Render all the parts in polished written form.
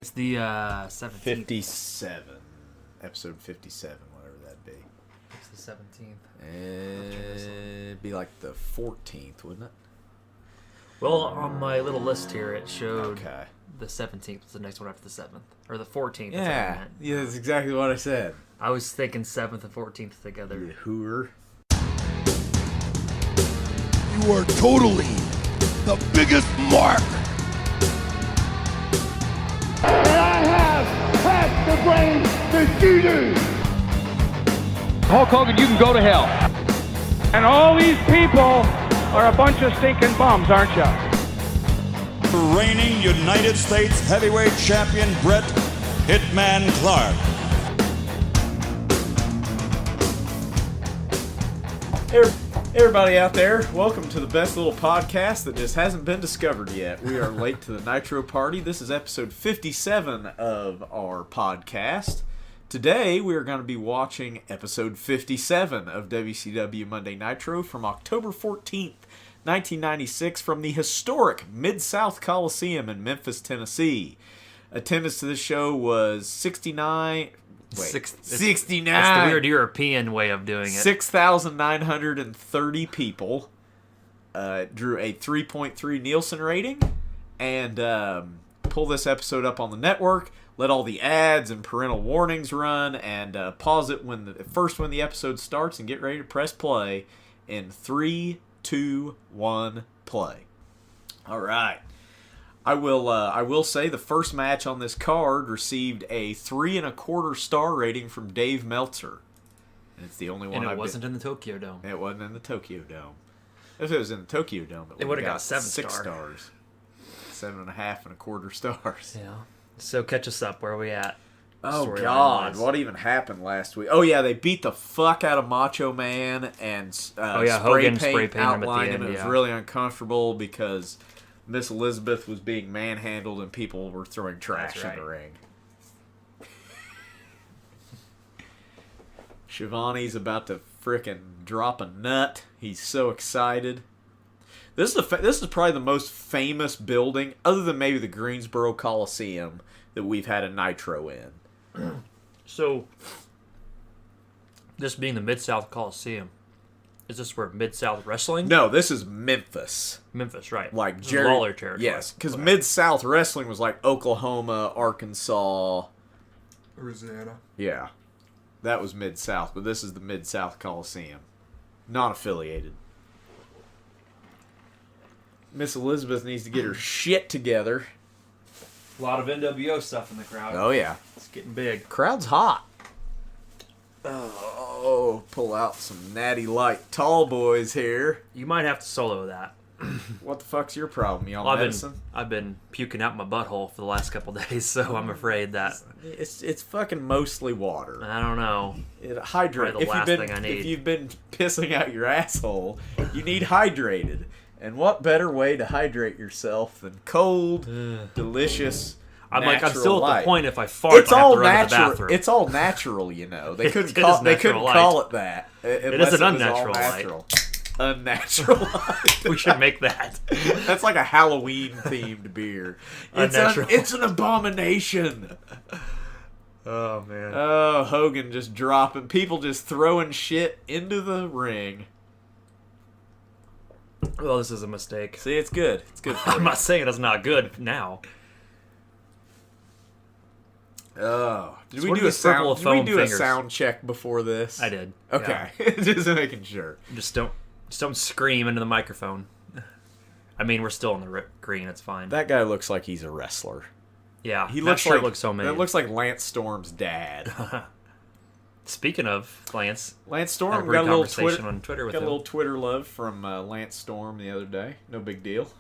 It's the 17th. 57. Episode 57, whatever that'd be. It's the 17th. It'd be like the 14th, wouldn't it? Well, on my little list here, it showed Okay. the 17th was the next one after the 7th. Or the 14th. Yeah, that's exactly what I said. I was thinking 7th and 14th together. You hooer. You are totally the biggest mark. And I have half the brains that you do. Hulk Hogan, you can go to hell. And all these people are a bunch of stinking bums, aren't you? Reigning United States heavyweight champion Bret Hitman Clark. Hey everybody out there, welcome to the best little podcast that just hasn't been discovered yet. We are late to the Nitro party. This is episode 57 of our podcast. Today we are going to be watching episode 57 of WCW Monday Nitro from October 14th, 1996 from the historic Mid-South Coliseum in Memphis, Tennessee. Attendance to this show was 69... Wait, 69. That's the weird European way of doing it. 6,930 people. Drew a 3.3 Nielsen rating. And pull this episode up on the network. Let all the ads and parental warnings run. And pause it when the episode starts. And get ready to press play in 3, 2, 1, play. All right. I will say the first match on this card received a 3.25 star rating from Dave Meltzer. And it's the only one. And it wasn't in the Tokyo Dome. It wasn't in the Tokyo Dome. If it was in the Tokyo Dome, it would have got 6 stars. 7.25 stars. Yeah. So catch us up. Where are we at? Oh God! What even happened last week? Oh yeah, they beat the fuck out of Macho Man and Hogan spray painted outlined him at the him. It was really uncomfortable because Miss Elizabeth was being manhandled and people were throwing trash in the ring. Shivani's about to frickin' drop a nut. He's so excited. This is probably the most famous building, other than maybe the Greensboro Coliseum, that we've had a Nitro in. So, this being the Mid-South Coliseum, is this where Mid-South Wrestling? No, this is Memphis. Memphis, right. Like this is Lawler territory. Yes, because Mid-South Wrestling was like Oklahoma, Arkansas. Louisiana. Yeah. That was Mid-South, but this is the Mid-South Coliseum. Not affiliated. Miss Elizabeth needs to get her shit together. A lot of NWO stuff in the crowd. Oh, yeah. It's getting big. Crowd's hot. Oh, pull out some Natty Light Tall Boys here. You might have to solo that. What the fuck's your problem? You on medicine? I've been puking out my butthole for the last couple days, so I'm afraid that It's fucking mostly water. I don't know. Hydrate. If you've been pissing out your asshole, you need hydrated. And what better way to hydrate yourself than cold, delicious, I'm natural still light. at the point if I fart, It's I have all to run natural. to the bathroom. It's all natural, you know. They couldn't natural call it that. It is an unnatural light. Unnatural light. We should make that. That's like a Halloween themed beer. It's an abomination. Oh man. Oh, Hogan just dropping people, just throwing shit into the ring. Well, this is a mistake. See, it's good. It's good for I'm you. not saying it's not good now. Oh, did we what do are these purple foam a fingers? sound check before this? I did. Okay, just making sure. Just don't scream into the microphone. I mean, we're still in the green. It's fine. That guy looks like he's a wrestler. Yeah, He looks so made. That looks like Lance Storm's dad. Speaking of Lance Storm got got a little conversation on Twitter with got him. a little Twitter love from Lance Storm the other day. No big deal.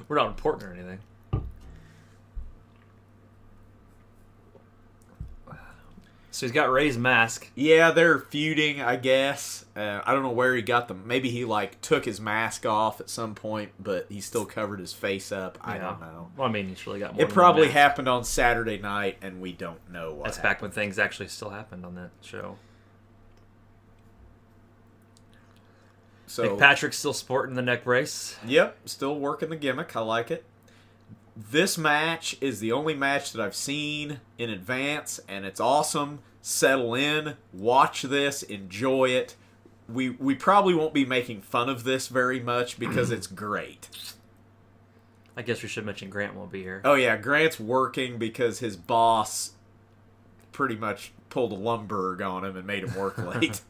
We're not important or anything. So he's got Ray's mask. Yeah, they're feuding, I guess. I don't know where he got them. Maybe he took his mask off at some point, but he still covered his face up. I don't know. Well, I mean, he's really got more. It probably happened on Saturday night, and we don't know what. That's happened. back when things actually still happened on that show. So Nick Patrick's still sporting the neck brace. Yep, still working the gimmick. I like it. This match is the only match that I've seen in advance, and it's awesome. Settle in, watch this, enjoy it. We probably won't be making fun of this very much because it's great. I guess we should mention Grant won't be here. Oh yeah, Grant's working because his boss pretty much pulled a Lumberg on him and made him work late.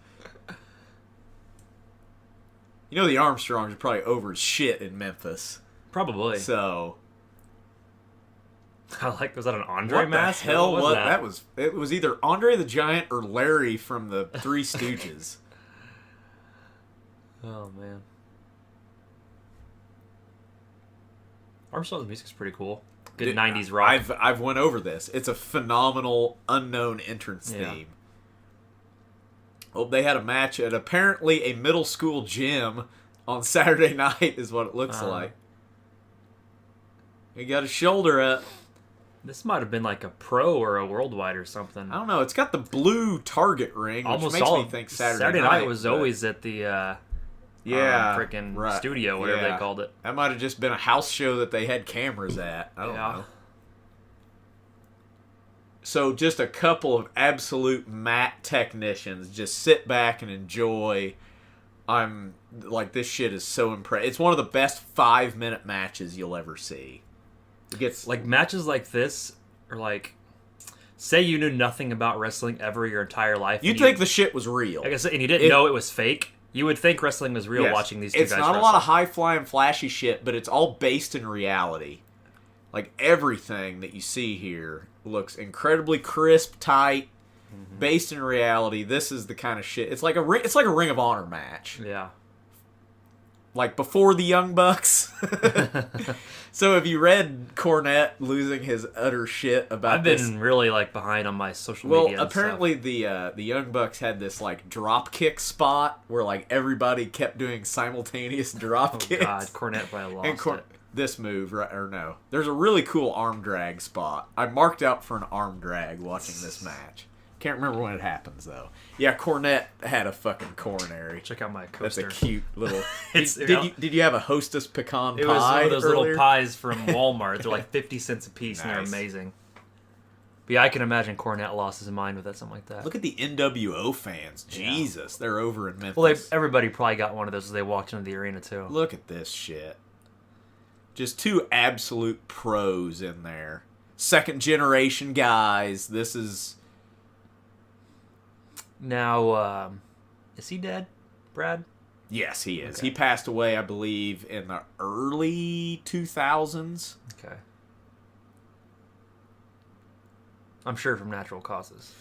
You know the Armstrongs are probably over as shit in Memphis. Probably. So was that an Andre mask? What the hell What was that? It was either Andre the Giant or Larry from the Three Stooges. Oh man. Armstrong's music's pretty cool. Good 90s rock. I've went over this. It's a phenomenal unknown entrance theme. Well, they had a match at apparently a middle school gym on Saturday night is what it looks like. He got his shoulder up. This might have been like a pro or a worldwide or something. I don't know. It's got the blue target ring, which makes me think Saturday night was always at the freaking studio, whatever they called it. That might have just been a house show that they had cameras at. I don't know. So just a couple of absolute mat technicians. Just sit back and enjoy. I'm like, this shit is so impressive. It's one of the best 5-minute matches you'll ever see. It gets like matches like this are like, say you knew nothing about wrestling ever your entire life. You'd think the shit was real. Like I said, and you didn't know it was fake. You would think wrestling was real watching these two guys wrestle. It's not a lot of high-flying, flashy shit, but it's all based in reality. Like, everything that you see here looks incredibly crisp, tight, based in reality. This is the kind of shit. It's like a Ring of Honor match. Yeah. Like, before the Young Bucks. So, have you read Cornette losing his utter shit about this? I've been really, like, behind on my social media. Well, apparently the Young Bucks had this, like, drop kick spot where, like, everybody kept doing simultaneous drop kicks. God, Cornette probably lost it. This move, right, or no. There's a really cool arm drag spot. I marked out for an arm drag watching this match. Can't remember when it happens, though. Yeah, Cornette had a fucking coronary. Check out my coaster. That's a cute little... Did you have a Hostess pecan pie? It was one of those earlier? little pies from Walmart. They're like 50 cents a piece, and they're amazing. But yeah, I can imagine Cornette lost his mind with something like that. Look at the NWO fans. Jesus, they're over in Memphis. Well, everybody probably got one of those as they walked into the arena, too. Look at this shit. Just two absolute pros in there. Second generation guys. This is... Now, is he dead, Brad? Yes, he is. Okay. He passed away, I believe, in the early 2000s. Okay. I'm sure from natural causes.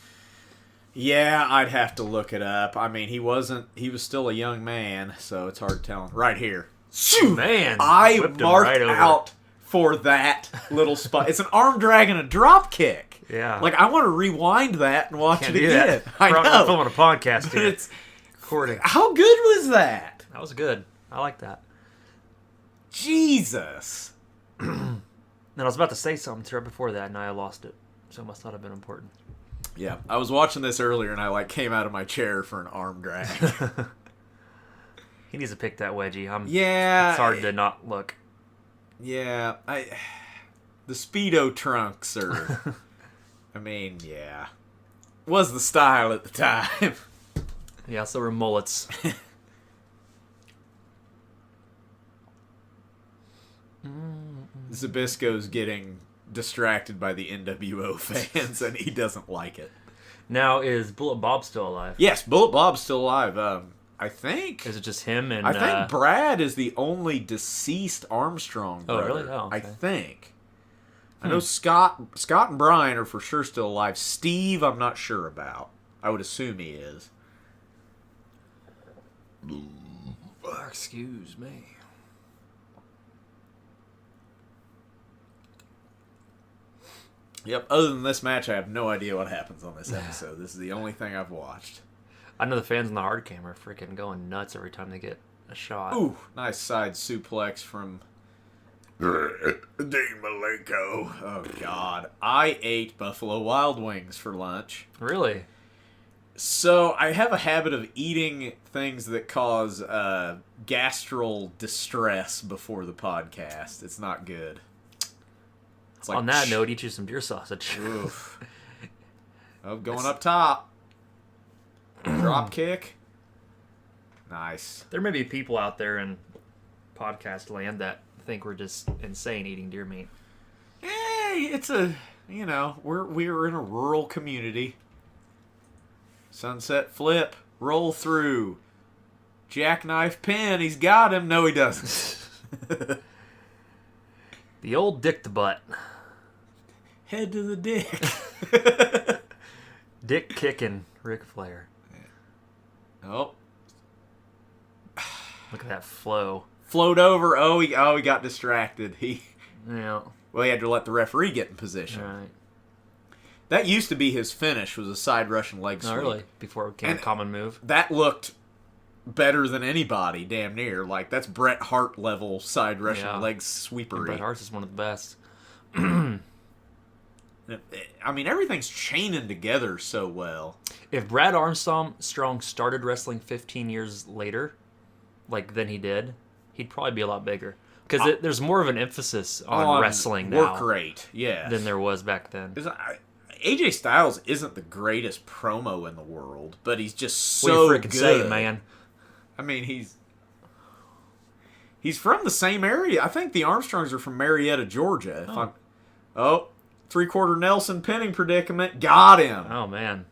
Yeah, I'd have to look it up. I mean, he was still a young man, so it's hard telling. Right here. Shoo! Man, I marked out for that little spot. It's an arm drag and a drop kick. Yeah. Like, I want to rewind that and watch it again. I We're know. filming a podcast here. It's recording. How good was that? That was good. I like that. Jesus. And I was about to say something to her before that, and I lost it. So it must not have been important. Yeah, I was watching this earlier, and I like came out of my chair for an arm drag. He needs to pick that wedgie. Yeah. It's hard to not look. Yeah, the Speedo trunks are... I mean, yeah. Was the style at the time. Yeah, so were mullets. Zbyszko's getting distracted by the NWO fans, and he doesn't like it. Now, is Bullet Bob still alive? Yes, Bullet Bob's still alive. I think... Is it just him and... I think Brad is the only deceased Armstrong brother. Oh, really? Oh, okay. I think. I know Scott and Brian are for sure still alive. Steve, I'm not sure about. I would assume he is. Excuse me. Yep, other than this match, I have no idea what happens on this episode. This is the only thing I've watched. I know the fans in the hard cam are freaking going nuts every time they get a shot. Ooh, nice side suplex from Dean Malenko. Oh, God. I ate Buffalo Wild Wings for lunch. Really? So, I have a habit of eating things that cause gastral distress before the podcast. It's not good. It's like, On that note, eat you some deer sausage. Oof. Oh, going up top. Drop kick. Nice. There may be people out there in podcast land that think we're just insane eating deer meat. Hey, it's a, we're in a rural community. Sunset flip, roll through. Jackknife pin, he's got him. No, he doesn't. The old dick to butt. Head to the dick. Dick kicking Ric Flair. Oh. Look at that flow. Float over. Oh, he got distracted. Yeah. Well, he had to let the referee get in position. Right. That used to be his finish, was a side Russian leg sweep. Not really. Before it became a common move. That looked better than anybody, damn near. Like, that's Bret Hart level side Russian leg sweepery. Bret Hart's is one of the best. I mean, everything's chaining together so well. If Brad Armstrong started wrestling 15 years later, like than he did, he'd probably be a lot bigger. Because there's more of an emphasis on wrestling now. Work rate, yeah. Than there was back then. AJ Styles isn't the greatest promo in the world, but he's just so what you freaking good. Say, man? I mean, he's from the same area. I think the Armstrongs are from Marietta, Georgia. Three-quarter Nelson pinning predicament. Got him. Oh, man.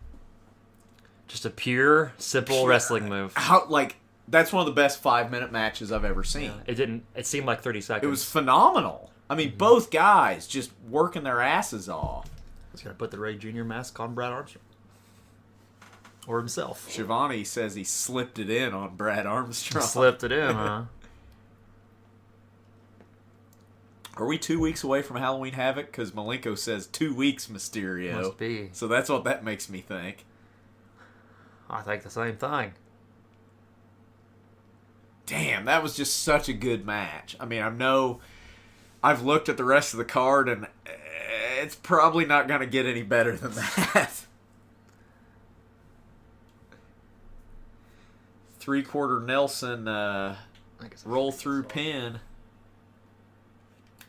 Just a pure, simple wrestling move. That's one of the best 5-minute matches I've ever seen. Yeah, it seemed like 30 seconds. It was phenomenal. I mean, both guys just working their asses off. He's going to put the Ray Jr. mask on Brad Armstrong. Or himself. Shivani says he slipped it in on Brad Armstrong. Slipped it in, huh? Are we 2 weeks away from Halloween Havoc? Because Malenko says 2 weeks, Mysterio. Must be. So that's what that makes me think. I think the same thing. Damn, that was just such a good match. I mean, I've looked at the rest of the card, and it's probably not going to get any better than that. Three-quarter Nelson roll through pin.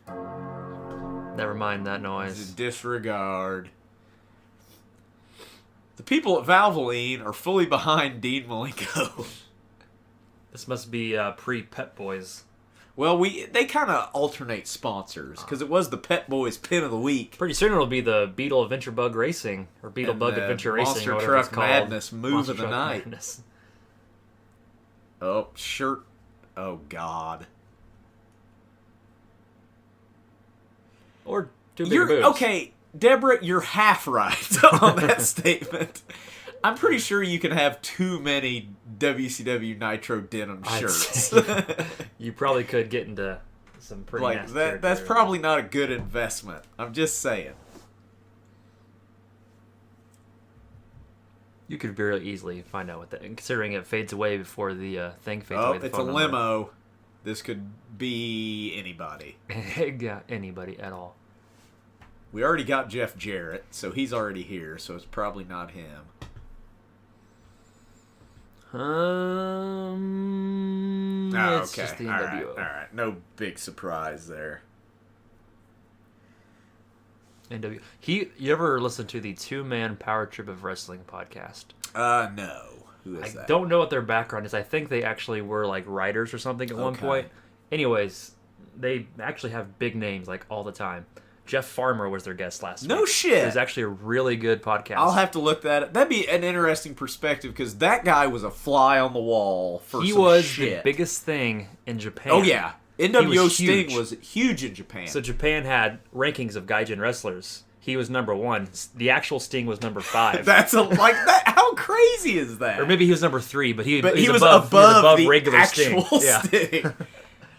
Never mind that noise. Disregard. The people at Valvoline are fully behind Dean Malenko. This must be pre-Pet Boys. Well, they kind of alternate sponsors because it was the Pet Boys Pin of the Week. Pretty soon it'll be the Beetle Adventure Bug Racing or Beetle Bug Adventure Racing. Monster or whatever Truck it's called. Madness Move Monster of the Truck Night. Madness. Oh, shirt. Oh, God. Or two bigger boobs. Okay, Deborah, you're half right on that statement. I'm pretty sure you can have too many WCW Nitro denim shirts. You probably could get into some pretty nasty that's probably not a good investment. I'm just saying. You could very easily find out what that, considering it fades away before the thing fades away. Oh, it's a limo. This could be anybody. Yeah, anybody at all. We already got Jeff Jarrett, so he's already here, so it's probably not him. It's just the NWO. All right. No big surprise there. NWO. You ever listen to the Two-Man Power Trip of Wrestling podcast? No. Who is that? I don't know what their background is. I think they actually were like writers or something at one point. Anyways, they actually have big names like all the time. Jeff Farmer was their guest last week. No shit. It was actually a really good podcast. I'll have to look that up. That'd be an interesting perspective because that guy was a fly on the wall for He some was shit. the biggest thing in Japan. Oh, yeah. NWO Sting Sting was huge in Japan. So Japan had rankings of Gaijin wrestlers. He was number 1. The actual Sting was number 5. That's like that. How crazy is that? Or maybe he was number 3, but he was above the regular actual Sting. Yeah. Sting.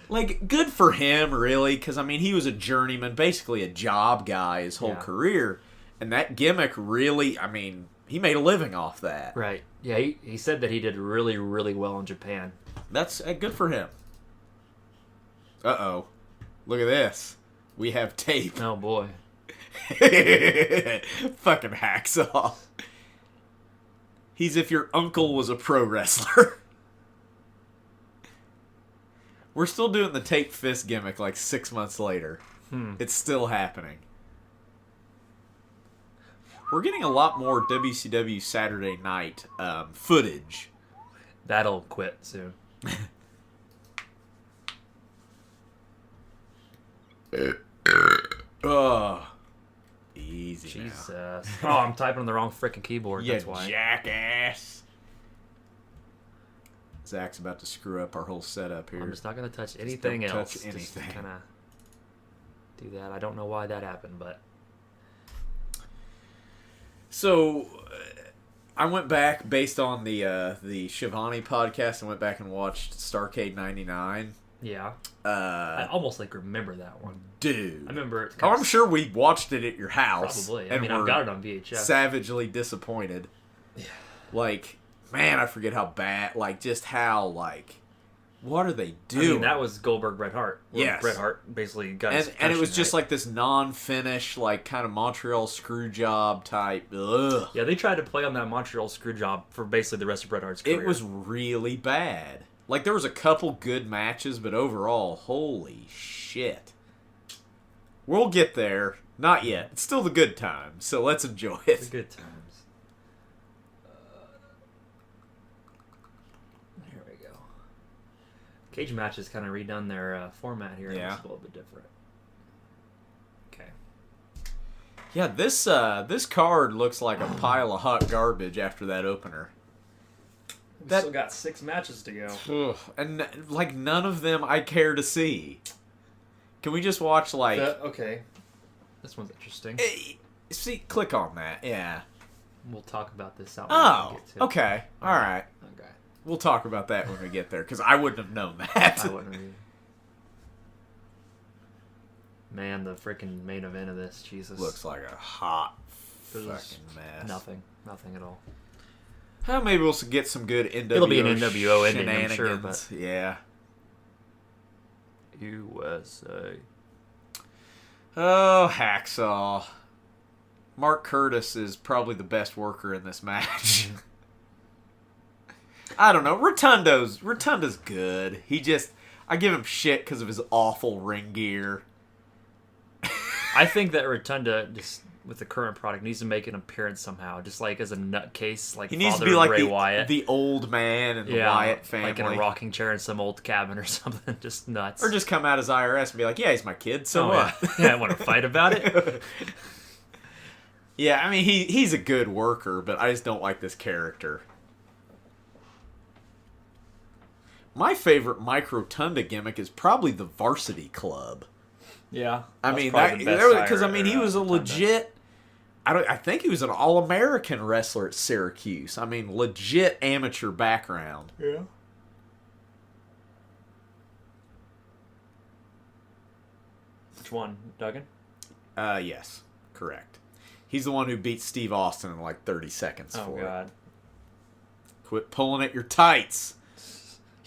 Like, good for him, really, because, I mean, he was a journeyman, basically a job guy his whole career, and that gimmick really, I mean, he made a living off that. Right. Yeah, he said that he did really, really well in Japan. That's good for him. Uh-oh. Look at this. We have tape. Oh, boy. Fucking hacksaw. He's if your uncle was a pro wrestler. We're still doing the tape fist gimmick like 6 months later. It's still happening. We're getting a lot more WCW Saturday Night footage. That'll quit soon. Easy Jesus. now. Oh, I'm typing on the wrong freaking keyboard. You That's why. jackass. Zach's about to screw up our whole setup here. I'm just not going to touch anything don't else. touch anything. Just kind of do that. I don't know why that happened, but... So, I went back, based on the Shivani podcast, I went back and watched Starrcade 99. Yeah. I almost, remember that one. Dude. I remember it. I'm sure we watched it at your house. Probably. And I've got it on VHS. Savagely disappointed. Yeah. Man, I forget how bad, just how, what are they doing? I mean, that was Goldberg Bret Hart. Yes. Bret Hart basically got his and it was passion, just right? this non-finish, kind of Montreal screw job type. Ugh. Yeah, they tried to play on that Montreal screw job for basically the rest of Bret Hart's career. It was really bad. There was a couple good matches, but overall, holy shit. We'll get there. Not yet. It's still the good times, so let's enjoy it. The good times. Here we go. Cage matches kind of redone their format here. Yeah. It's a little bit different. Okay. Yeah, this card looks like a pile of hot garbage after that opener. We still got 6 matches to go. Ugh, and none of them I care to see. Can we just watch okay. This one's interesting. See, click on that. Yeah. We'll talk about this out. Oh, okay. All right. Okay. We'll talk about that when we get there, because I wouldn't have known that. I wouldn't have. Man, the freaking main event of this, Jesus. Looks like a hot There's fucking mess. Nothing at all. Maybe we'll get some good NWO It'll be an NWO ending, I'm sure, shenanigans. but... Yeah. USA. Oh, Hacksaw. Mark Curtis is probably the best worker in this match. I don't know. Rotundo's good. I give him shit because of his awful ring gear. I think that Rotunda, just with the current product, needs to make an appearance somehow, just as a nutcase, he needs to be Ray Wyatt. the old man in the Wyatt family, in a rocking chair in some old cabin or something, just nuts. or just come out as IRS and be like, "Yeah, he's my kid. So what? Yeah, I want to fight about it." Yeah, I mean he's a good worker, but I just don't like this character. My favorite Mike Rotunda gimmick is probably the Varsity Club. Yeah, I mean because he was a legit. I think he was an All-American wrestler at Syracuse. I mean, legit amateur background. Yeah. Which one, Duggan? Yes, correct. He's the one who beat Steve Austin in 30 seconds. Oh God! Quit pulling at your tights.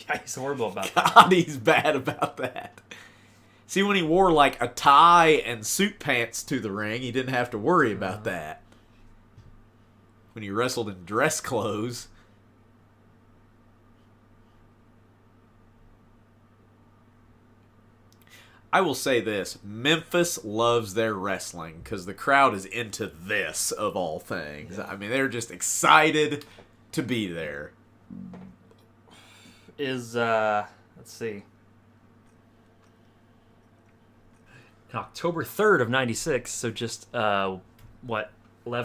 Yeah, he's horrible about that. God, he's bad about that. See, when he wore a tie and suit pants to the ring, he didn't have to worry about that. When he wrestled in dress clothes. I will say this. Memphis loves their wrestling because the crowd is into this, of all things. Yeah. I mean, they're just excited to be there. Let's see. October 3rd of 96, so just 11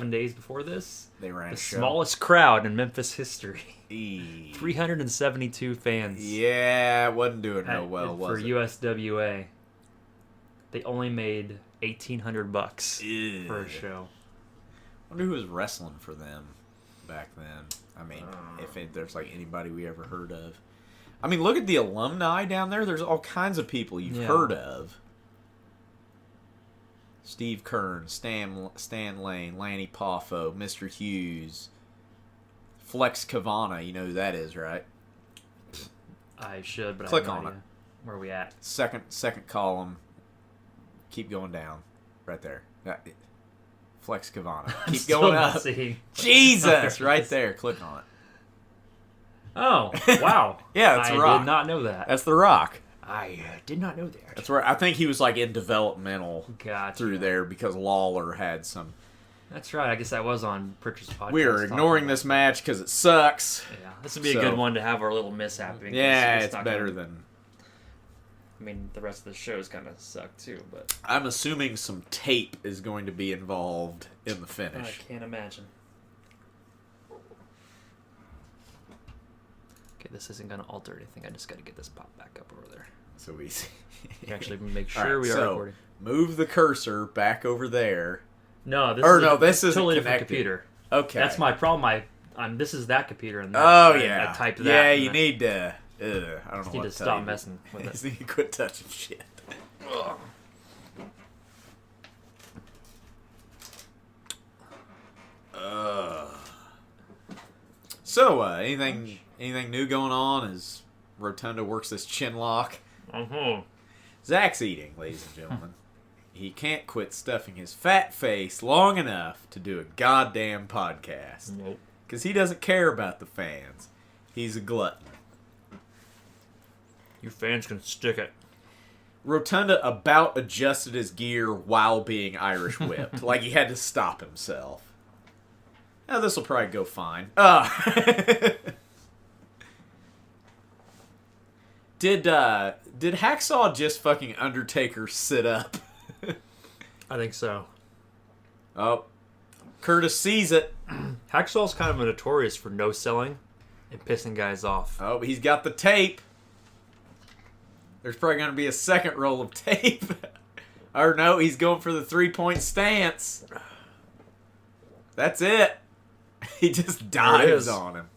days before this, they ran the a show. Smallest crowd in Memphis history. 372 fans. Yeah, it wasn't doing real well, was it? For USWA. They only made $1,800 for a show. I wonder who was wrestling for them back then. I mean, if there's anybody we ever heard of. I mean, look at the alumni down there. There's all kinds of people you've heard of. Steve Kern, Stan Lane, Lanny Poffo, Mr. Hughes, Flex Kavana. You know who that is, right? I should, but click I have no on idea. it. Where are we at? Second column. Keep going down. Right there. Flex Kavana. Keep going up. Jesus! Right there. Click on it. Oh, wow. Yeah, that's The Rock. I did not know that. That's The Rock. I did not know that. That's where I think he was in developmental Gotcha. through there because Lawler had some That's right. I guess that was on Pritchard's podcast. We are ignoring this match because it sucks. Yeah, this would be a good one to have our little mishap. Yeah, it's better than... I mean, the rest of the shows kind of suck too, but... I'm assuming some tape is going to be involved in the finish. I can't imagine. Okay, this isn't going to alter anything. I just got to get this pop back up over there. So easy. You actually make sure we are recording. Move the cursor back over there. No, this is totally a different computer. Okay. That's my problem. This is that computer, and I typed that. Yeah, you need to... I don't know what to need to stop messing with it. You need to quit touching shit. So, anything new going on as Rotunda works this chin lock? Zach's eating, ladies and gentlemen. He can't quit stuffing his fat face long enough to do a goddamn podcast. Nope. Because he doesn't care about the fans. He's a glutton. You fans can stick it. Rotunda about adjusted his gear while being Irish whipped. Like he had to stop himself. Now this will probably go fine. Did Hacksaw just fucking Undertaker sit up? I think so. Oh, Curtis sees it. Hacksaw's kind of notorious for no selling and pissing guys off. Oh, he's got the tape. There's probably going to be a second roll of tape. Or no, he's going for the 3-point stance. That's it. He just dives on him.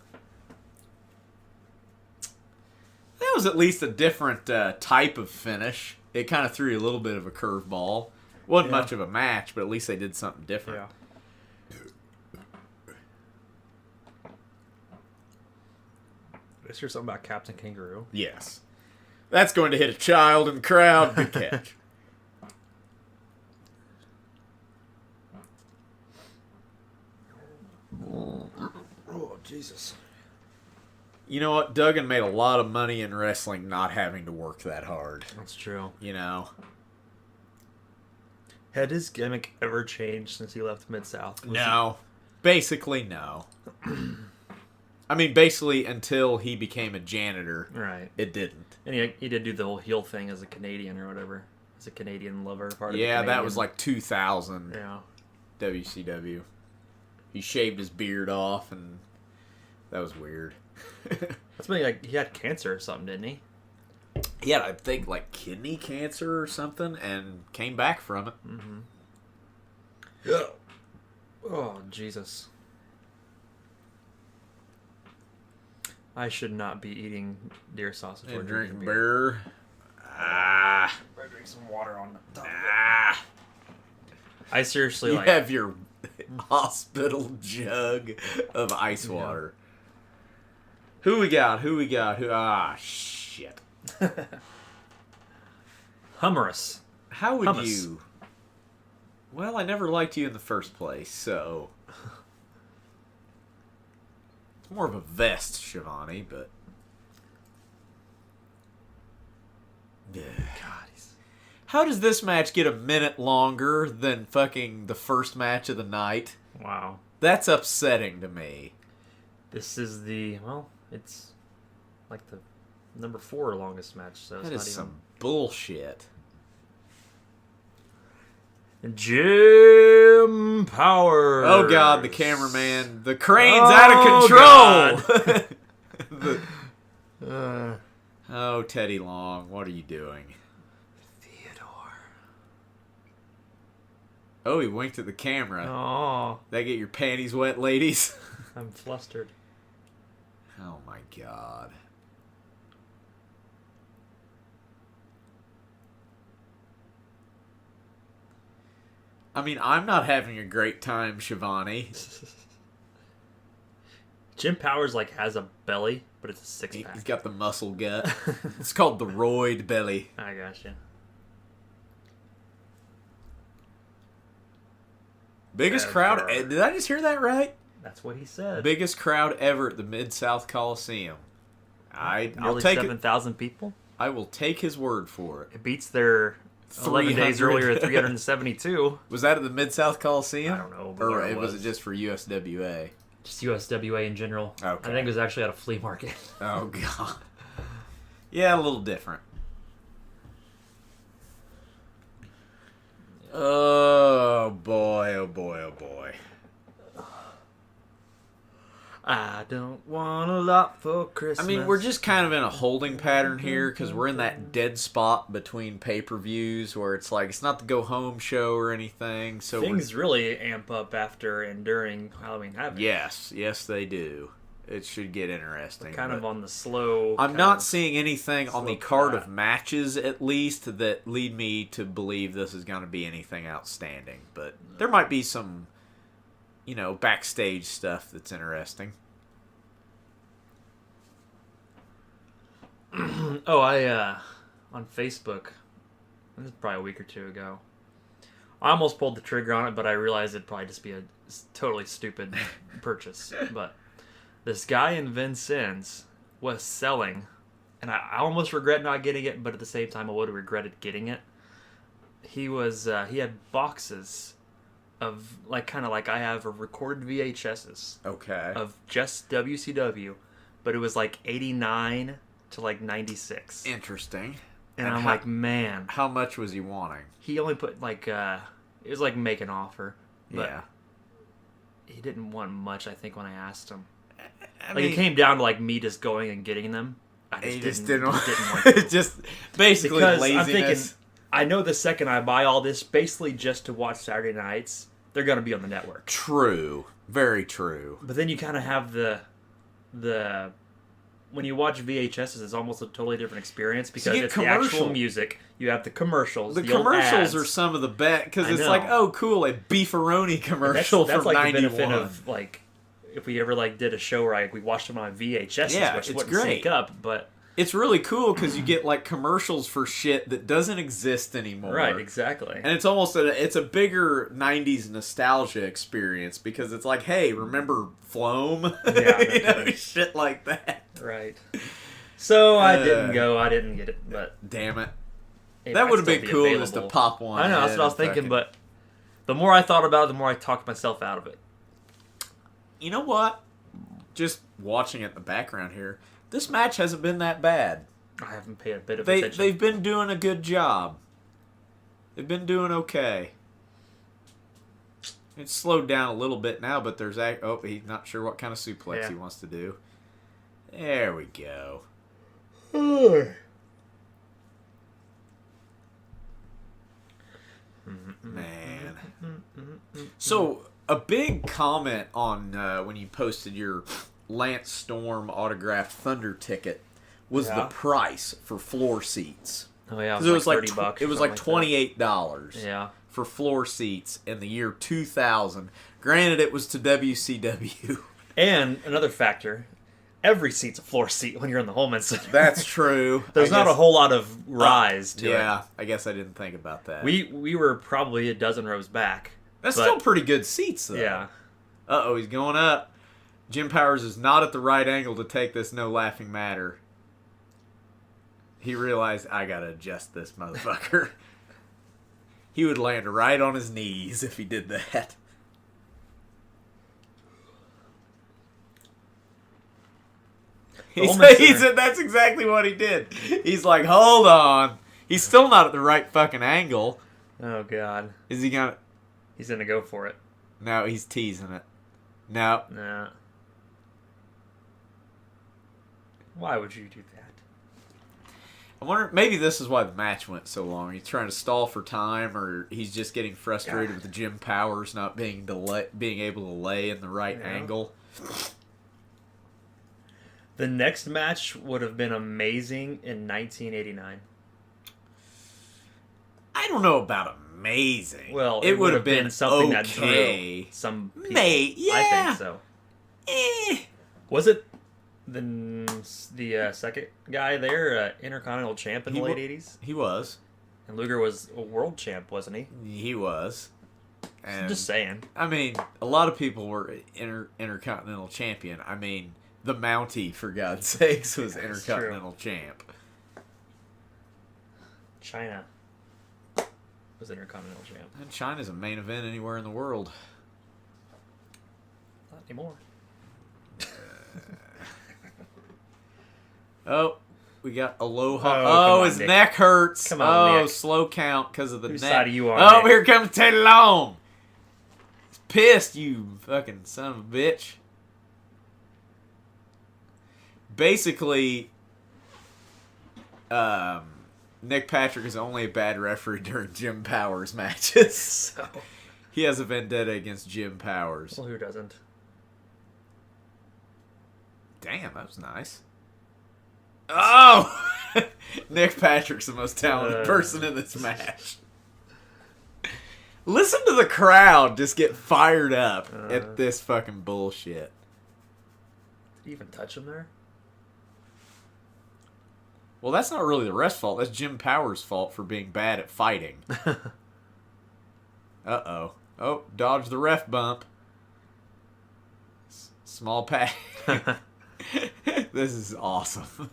That was at least a different type of finish. It kind of threw you a little bit of a curveball. Wasn't much of a match, but at least they did something different. Yeah. Let's hear something about Captain Kangaroo. Yes. That's going to hit a child in the crowd. Good catch. Oh, Jesus. You know what? Duggan made a lot of money in wrestling not having to work that hard. That's true. You know? Had his gimmick ever changed since he left Mid-South? No. Basically, no. I mean, basically, until he became a janitor, right? It didn't. And he did do the whole heel thing as a Canadian or whatever. As a Canadian lover. Part of the Yeah, Canadian. that was like 2000. Yeah. WCW. He shaved his beard off, and that was weird. That's when he had cancer or something, didn't he? He had, I think, like kidney cancer or something, and came back from it. Mm-hmm. Yeah. Oh, Jesus. I should not be eating deer sausage or drinking beer. I drink some water on the top. I seriously you have your hospital jug of ice water. Who we got? Shit. Humorous. How would Hummus. you... Well, I never liked you in the first place, so... It's more of a vest, Shivani, but... God, How does this match get a minute longer than fucking the first match of the night? Wow. That's upsetting to me. This is it's like the number 4 longest match, so it's That not is even... some bullshit. Jim Power. Oh god, the cameraman. The crane's out of control! Oh, Teddy Long, what are you doing? Theodore. Oh, he winked at the camera. Oh, That get your panties wet, ladies? I'm flustered. Oh my god. I mean, I'm not having a great time, Shivani. Jim Powers has a belly, but it's a 6-pack. He's got the muscle gut. It's called the roid belly. I gotcha. Biggest crowd. Did I just hear that right? That's what he said. Biggest crowd ever at the Mid-South Coliseum. I'll Nearly take 7,000 people. I will take his word for it. It beats their 11 days earlier, 372. Was that at the Mid-South Coliseum? I don't know. Or was it just for USWA? Just USWA in general. Okay. I think it was actually at a flea market. Oh, God. Yeah, a little different. Oh, boy, oh, boy, oh, boy. I don't want a lot for Christmas. I mean, we're just kind of in a holding pattern here because we're in that dead spot between pay-per-views where it's like it's not the go-home show or anything. So things really amp up after and during Halloween Havoc. Yes, they do. It should get interesting. We're kind of on the slow. I'm not seeing anything on the card path of matches, at least, that lead me to believe this is going to be anything outstanding. But there might be some, backstage stuff that's interesting. Oh, I on Facebook, this is probably a week or two ago, I almost pulled the trigger on it, but I realized it'd probably just be a totally stupid purchase. But this guy in Vincennes was selling, and I almost regret not getting it, but at the same time I would have regretted getting it. He had boxes of kind of like I have recorded VHSs. Okay. Of just WCW, but it was like 89 to like 96. Interesting. And I'm like, man. How much was he wanting? He only put it was like make an offer. But yeah. He didn't want much, I think, when I asked him. I mean, it came down to like me just going and getting them. I just didn't want to. Just basically because laziness. I'm thinking, I know the second I buy all this, basically just to watch Saturday nights, they're going to be on the network. True. Very true. But then you kind of have the when you watch VHSs, it's almost a totally different experience because it's the actual music. You have the commercials. The the old commercials ads. are some of the best because it's know. like, oh, cool, a beefaroni commercial That's from like 91. the benefit of like if we ever did a show where we watched them on VHSs, which it's wouldn't great. sync up, but it's really cool because you get like commercials for shit that doesn't exist anymore. Right, exactly. And it's almost it's a bigger 90s nostalgia experience because it's like, hey, remember Floam? Yeah, shit like that. Right. So I didn't go. I didn't get it, but damn it. It That might would have still been be cool available. just to pop one. I know, that's what I was thinking, but the more I thought about it, the more I talked myself out of it. You know what? Just watching it in the background here, this match hasn't been that bad. I haven't paid a bit of attention. They've been doing a good job. They've been doing okay. It's slowed down a little bit now, but there's... Oh, he's not sure what kind of suplex he wants to do. There we go. Man. So, a big comment on when you posted your Lance Storm autographed Thunder ticket was the price for floor seats. Oh yeah, it was like $30. It was like $28. Yeah. For floor seats in the year 2000. Granted, it was to WCW. And another factor, every seat's a floor seat when you're in the Holman Center. That's true. There's not a whole lot of rise to it. Yeah, I guess I didn't think about that. We were probably a dozen rows back. That's still pretty good seats, though. Yeah. Uh-oh, he's going up. Jim Powers is not at the right angle to take this no laughing matter. He realized, I gotta adjust this motherfucker. He would land right on his knees if he did that. He said that's exactly what he did. He's like, hold on. He's still not at the right fucking angle. Oh, God. Is he gonna... He's gonna go for it. No, he's teasing it. No. Nah. Why would you do that? I wonder, maybe this is why the match went so long. He's trying to stall for time, or he's just getting frustrated with Jim Powers not being able to lay in the right angle. The next match would have been amazing in 1989. I don't know about amazing. Well, it would have been something that drew some people. Yeah. I think so. Was it the second guy there, Intercontinental Champ in the late 80s? He was. And Luger was a world champ, wasn't he? He was. And, just saying. I mean, a lot of people were Intercontinental Champion. I mean, the Mountie, for God's sakes, was Intercontinental Champ. China. was Intercontinental Champ. And China's a main event anywhere in the world. Not anymore. Oh, we got Aloha. Oh, come Oh, on, his Nick. neck hurts. Come on, oh, Nick. slow count because of the Whose neck. side are you on, Oh, Nick? here comes Teddy Long. He's pissed, you fucking son of a bitch. Basically, Nick Patrick is only a bad referee during Jim Powers matches. So, He has a vendetta against Jim Powers. well, who doesn't? Damn, that was nice. Oh! Nick Patrick's the most talented person in this match. Listen to the crowd just get fired up at this fucking bullshit. Did he even touch him there? Well, that's not really the ref's fault. That's Jim Powers' fault for being bad at fighting. Uh-oh. Oh, dodge the ref bump. Small pack. This is awesome.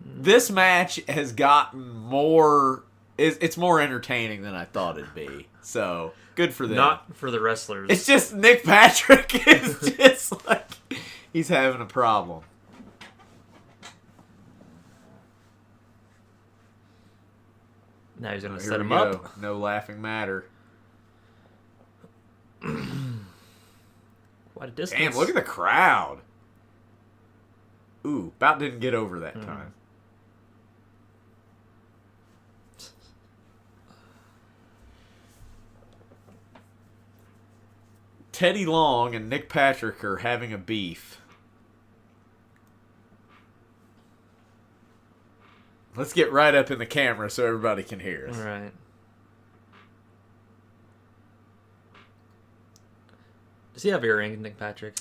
This match has gotten more... It's more entertaining than I thought it'd be. So, good for them. Not for the wrestlers. It's just Nick Patrick is just like... He's having a problem. Now he's going to Here set we him go. up. No laughing matter. Quite a distance. Damn, look at the crowd. Ooh, about didn't get over that time. Teddy Long and Nick Patrick are having a beef. Let's get right up in the camera so everybody can hear us. All right. Does he have earrings, Nick Patrick?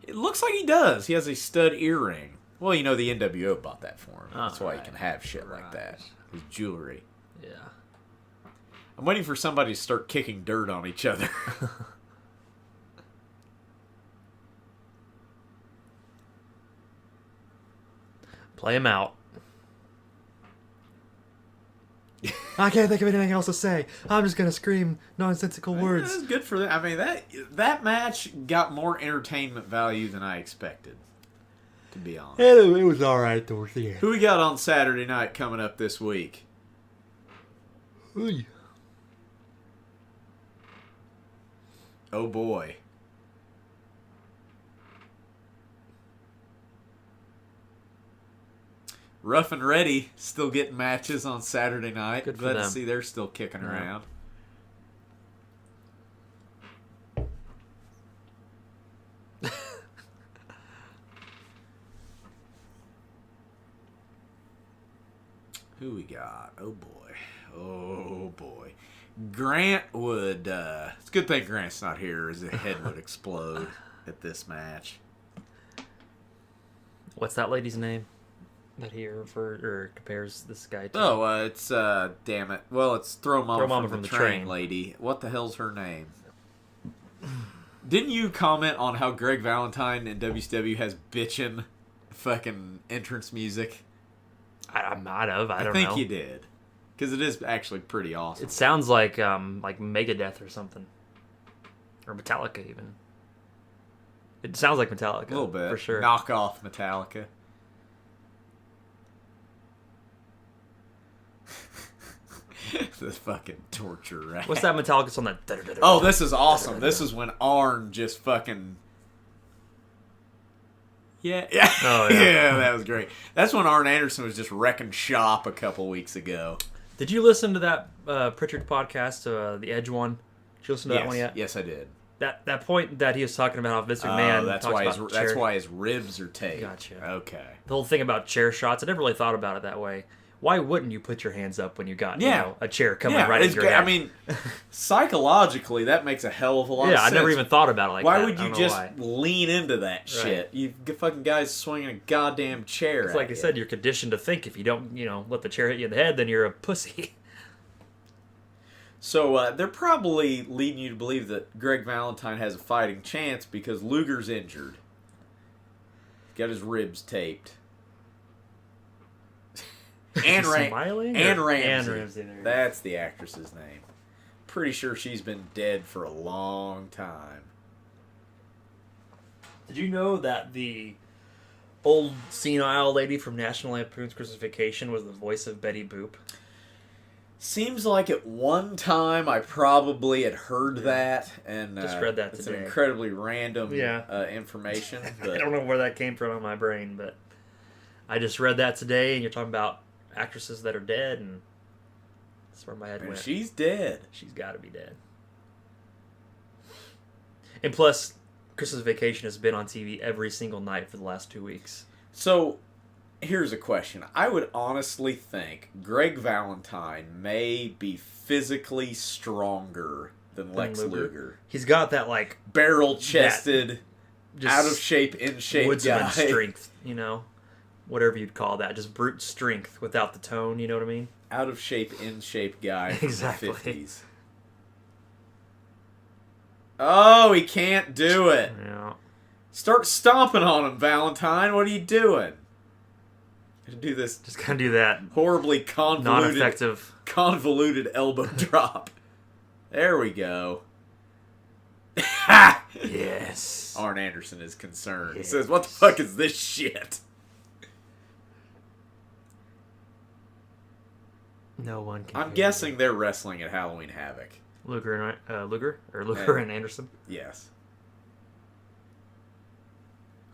It looks like he does. He has a stud earring. Well, you know, the NWO bought that for him. That's why he can have shit like that. His jewelry. Yeah. I'm waiting for somebody to start kicking dirt on each other. Play him out. I can't think of anything else to say. I'm just gonna scream nonsensical words. That's good for that. I mean, that match got more entertainment value than I expected, to be honest. It was alright towards the end. Who we got on Saturday night coming up this week? Oh boy. Rough and Ready still getting matches on Saturday night. Good for Glad to them. see they're still kicking around. Who we got? Oh boy. Oh boy. Grant would... it's a good thing Grant's not here, as his head would explode at this match. What's that lady's name that he referred or compares this guy to? Oh, it's... damn it. Well, it's Throw Mama, from the train lady. What the hell's her name? Didn't you comment on how Greg Valentine in WCW has bitchin' fucking entrance music? I might have. I don't think know. you did. Because it is actually pretty awesome. It sounds like Megadeth or something, or Metallica even. It sounds like Metallica a little bit. for sure. Knockoff Metallica. The fucking torture rack. What's that Metallica song that? Oh, this is awesome. This is when Arn just fucking... Yeah. Oh, yeah. Yeah, that was great. That's when Arn Anderson was just wrecking shop a couple weeks ago. Did you listen to that Pritchard podcast, the Edge one? Did you listen to that one yet? Yes, I did. That point that he was talking about how Vince McMahon that's talks why about that's chair, why his ribs are taped. Gotcha. Okay. the whole thing about chair shots. I never really thought about it that way. Why wouldn't you put your hands up when you got a chair coming right at your head? I mean, psychologically, that makes a hell of a lot of yeah, sense. I never even thought about it like why that. would you just lean into that shit? You fucking guys swinging a goddamn chair. It's like I said, you're conditioned to think if you don't, let the chair hit you in the head, then you're a pussy. So they're probably leading you to believe that Greg Valentine has a fighting chance because Luger's injured. Got his ribs taped. Smiling? Anne Ramsey. Anne Ramsey, there you go. That's the actress's name. Pretty sure she's been dead for a long time. Did you know that the old senile lady from National Lampoon's Christmas Vacation was the voice of Betty Boop? Seems like at one time I probably had heard that, and Just read that it's today. an incredibly random Yeah. information. I But don't know where that came from in my brain, but I just read that today, and you're talking about actresses that are dead, and that's where my head went. she's dead. She's got to be dead. And plus, Christmas Vacation has been on TV every single night for the last 2 weeks. So, here's a question. I would honestly think Greg Valentine may be physically stronger than Lex Luger. He's got that, like, Barrel-chested, just out of shape, in shape woodsman guy. strength, you know? Whatever you'd call that. Just brute strength without the tone, you know what I mean? Out of shape, in shape guy from Exactly. the 50s. Oh, he can't do it. Yeah. Start stomping on him, Valentine. What are you doing? Do this Just gotta do that. horribly convoluted, Non-effective. convoluted elbow drop. There we go. Yes. Arn Anderson is concerned. He Yes. says, "What the fuck is this shit?" No one can. I'm guessing they're wrestling at Halloween Havoc. Luger and Anderson. Yes.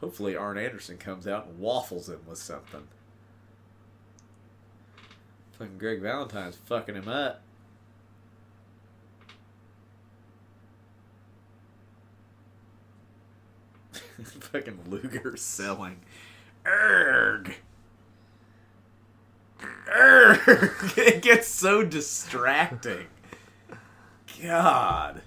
Hopefully Arn Anderson comes out and waffles him with something. Fucking Greg Valentine's fucking him up. Fucking Luger selling. Erg! Erg! It gets so distracting. God.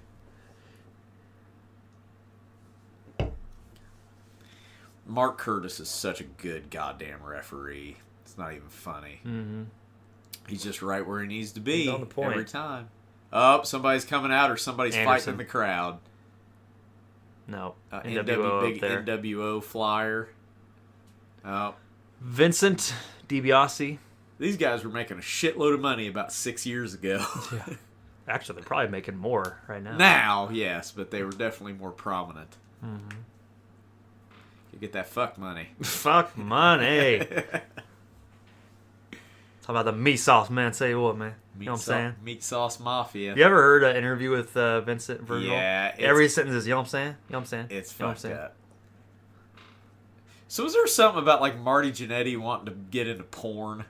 Mark Curtis is such a good goddamn referee. It's not even funny. Mm-hmm. He's just right where he needs to be He's on the point. every time. Oh, somebody's coming out or somebody's Anderson. fighting in the crowd. No. NWO, big up there. NWO flyer. Oh, Vincent DiBiase. these guys were making a shitload of money about 6 years ago. Yeah. Actually, they're probably making more right now. Now, yes, but they were definitely more prominent. Mm-hmm. You get that fuck money. Fuck money. Talk about the meat sauce, man. Say what, man? You know what I'm saying? Meat Sauce Mafia. You ever heard an interview with Vincent Virgil? Yeah. Every sentence is, you know what I'm saying? You know what I'm saying? It's You know what I'm fucked saying? up. So is there something about like Marty Jannetty wanting to get into porn?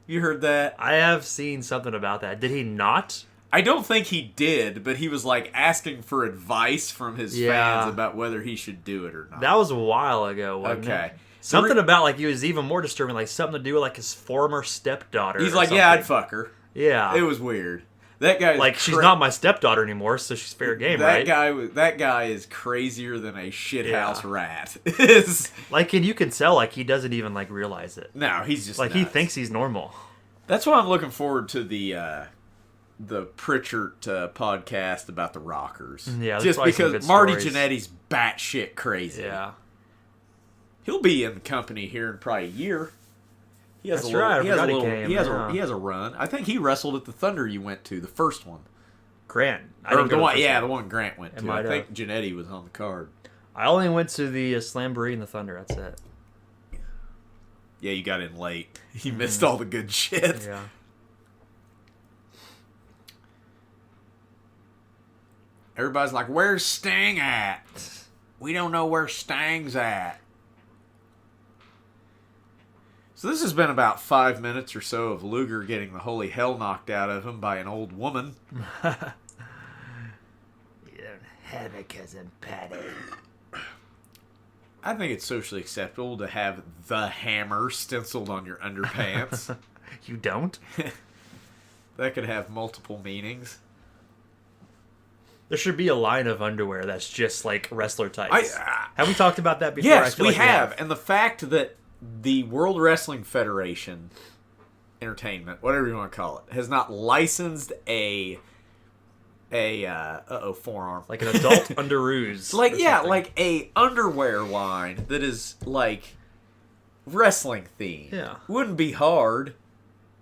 You heard that? I have seen something about that. Did he not? I don't think he did, but he was like asking for advice from his Yeah. fans about whether he should do it or not. That was a while ago, wasn't Okay. it? Something about, like, he was even more disturbing, like something to do with, like, his former stepdaughter. He's or like, something. yeah, I'd fuck her. Yeah. It was weird. That guy, like, she's not my stepdaughter anymore, so she's fair game, right? That guy is crazier than a shithouse Yeah. rat. Is Like, and you can tell, like, he doesn't even, like, realize it. no, he's just Like, he nuts. thinks he's normal. That's why I'm looking forward to the Pritchard podcast about the Rockers. Yeah, there's just probably some because good Marty stories. Jannetty's batshit crazy. Yeah. He'll be in the company here in probably a year. He has That's a little, right, I he has a forgot he little, came, he has yeah. a he has a run. I think he wrestled at the Thunder you went to, the first one. Grant. I Or didn't the go to one, first yeah, the one Grant went to. I might think Jannetty was on the card. I only went to the Slamboree and the Thunder. That's it. Yeah, you got in late. You missed all the good shit. Yeah. Everybody's like, "Where's Sting at?" We don't know where Sting's at. So this has been about 5 minutes or so of Luger getting the holy hell knocked out of him by an old woman. You don't have a cousin Patty. I think it's socially acceptable to have the hammer stenciled on your underpants. You don't? That could have multiple meanings. There should be a line of underwear that's just like wrestler types. I- have we talked about that before? Yes, I feel we like have. And the fact that the World Wrestling Federation Entertainment, whatever you want to call it, has not licensed a forearm. Like an adult underoos. Like, or yeah, something. like a underwear line that is like wrestling themed. Yeah. Wouldn't be hard.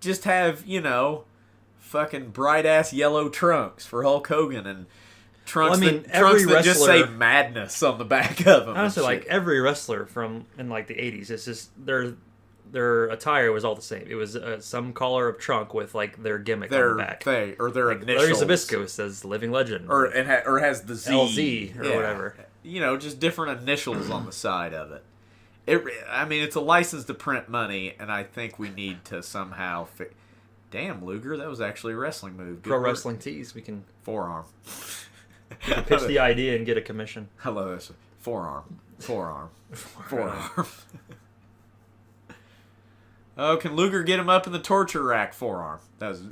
just have, fucking bright-ass yellow trunks for Hulk Hogan and trunks, every that just say wrestler- madness on the back of them. Honestly, like every wrestler from in like the 80s, it's just their attire was all the same. It was some color of trunk with like their gimmick on the back. Or their Like initials. Larry Zbyszko says "Living Legend" Or has the Z. LZ or whatever. Just different initials on the side of it. It's a license to print money, and I think we need to somehow Damn, Luger, that was actually a wrestling move. Pro Wrestling Tees. We can Forearm. pitch the idea and get a commission. Hello, this forearm. Oh, can Luger get him up in the torture rack? Forearm. That was.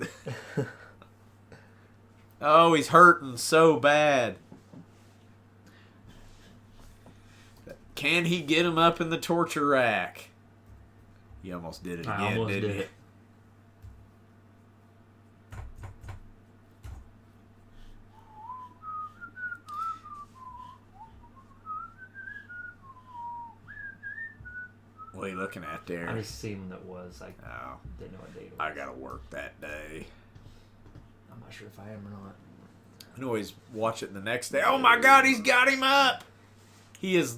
Oh, he's hurting so bad. Can he get him up in the torture rack? He almost did it again, I almost didn't did he? it. What are you looking at there? I just seen that was. I Oh, didn't know what date it was. I gotta work that day. I'm not sure if I am or not. I can always watch it the next day. Oh my God, he's got him up! He is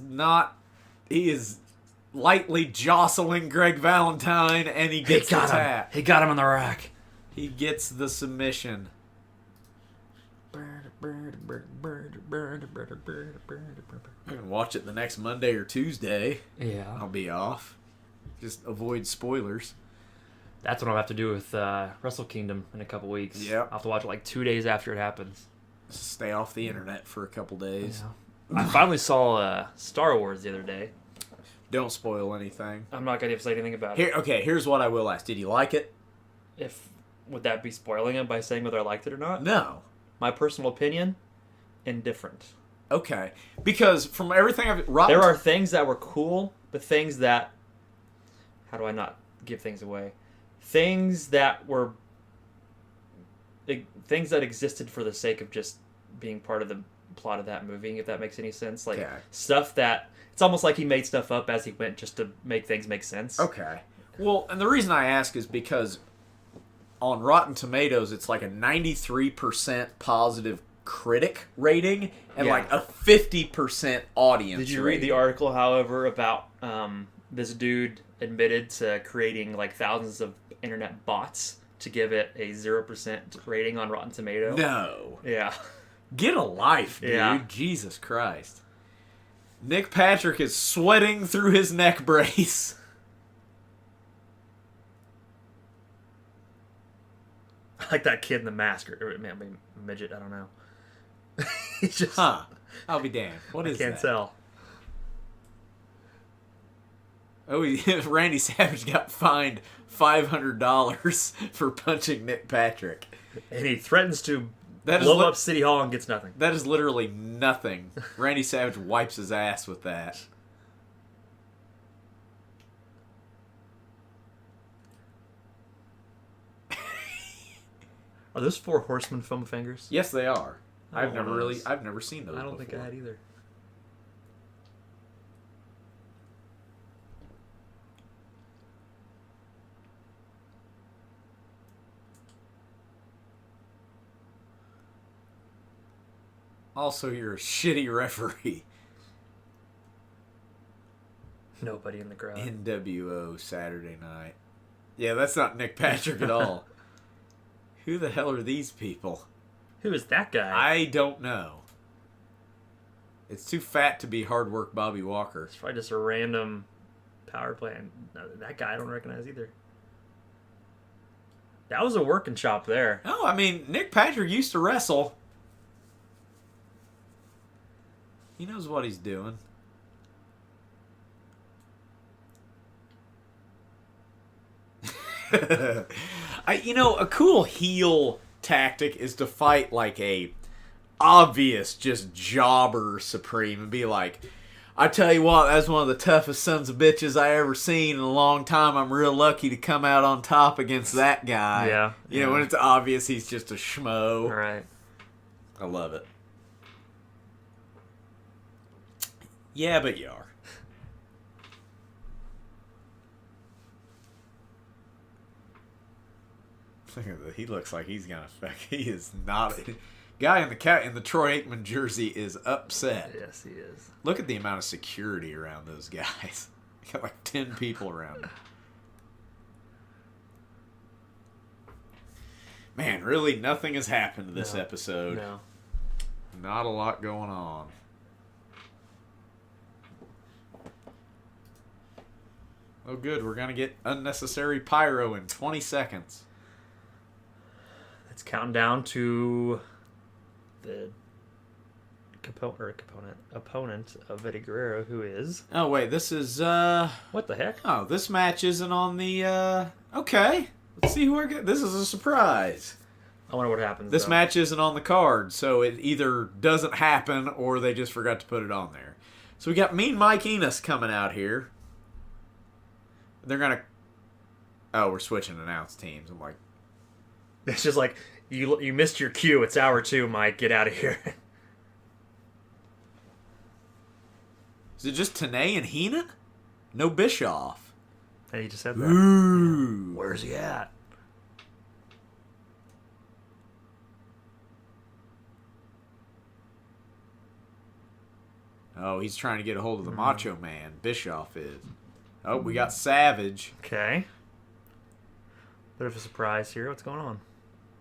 lightly jostling Greg Valentine, and he gets the tap. He got him on the rack. He gets the submission. I can watch it the next Monday or Tuesday. Yeah. I'll be off. Just avoid spoilers. That's what I'll have to do with Wrestle Kingdom in a couple weeks. Yep. I'll have to watch it like 2 days after it happens. Stay off the internet for a couple days. Yeah. I finally saw Star Wars the other day. Don't spoil anything. I'm not going to say anything about it. Here's what I will ask. Did you like it? Would that be spoiling it by saying whether I liked it or not? No. My personal opinion, indifferent. Okay. Because from everything there are things that were cool, but things that... How do I not give things away? Things that were... Things that existed for the sake of just being part of the plot of that movie, if that makes any sense. Like, stuff that... It's almost like he made stuff up as he went just to make things make sense. Okay. Well, and the reason I ask is because on Rotten Tomatoes, it's like a 93% positive critic rating and like a 50% audience Did you read the article, however, about this dude admitted to creating like thousands of internet bots to give it a 0% rating on Rotten Tomatoes? No. Yeah. Get a life, dude. Yeah. Jesus Christ. Nick Patrick is sweating through his neck brace. Like that kid in the mask, or maybe midget, I don't know. He's just... Huh. I'll be damned. What is that? I can't tell. Oh, Randy Savage got fined $500 for punching Nick Patrick. And he threatens to That blow up City Hall and gets nothing. That is literally nothing. Randy Savage wipes his ass with that. Are those Four Horsemen foam fingers? Yes, they are. I I've don't never know those. I've never seen those I don't before. think I had either. Also, you're a shitty referee. Nobody in the crowd. NWO Saturday night. Yeah, that's not Nick Patrick at all. Who the hell are these people? Who is that guy? I don't know. It's too fat to be hard work Bobby Walker. It's probably just a random power plant. No, that guy I don't recognize either. That was a working shop there. No, I mean, Nick Patrick used to wrestle. He knows what he's doing. A cool heel tactic is to fight like a obvious just jobber supreme and be like, I tell you what, that's one of the toughest sons of bitches I ever seen in a long time. I'm real lucky to come out on top against that guy. Yeah. You know, when it's obvious he's just a schmo. All right. I love it. Yeah, but you are. He looks like he's gonna fuck. He is not. Guy in the Troy Aikman jersey is upset. Yes, he is. Look at the amount of security around those guys. Got like 10 people around them. Man, really, nothing has happened this episode. No. Not a lot going on. Oh, good. We're going to get unnecessary pyro in 20 seconds. It's counting down to the opponent of Eddie Guerrero, who is... Oh, wait. This is... What the heck? Oh, this match isn't on the... Okay. Let's see who I get. This is a surprise. I wonder what happens. This match isn't on the card, so it either doesn't happen or they just forgot to put it on there. So we got Mean Mike Enos coming out here. They're going to... Oh, we're switching announce teams. I'm like... It's just like, you missed your cue. It's hour 2, Mike. Get out of here. Is it just Tenay and Heenan? No Bischoff. Hey, you just said that. Ooh. Where's he at? Oh, he's trying to get a hold of the Macho Man. Bischoff is. Oh, we got Savage. Okay. Bit of a surprise here. What's going on?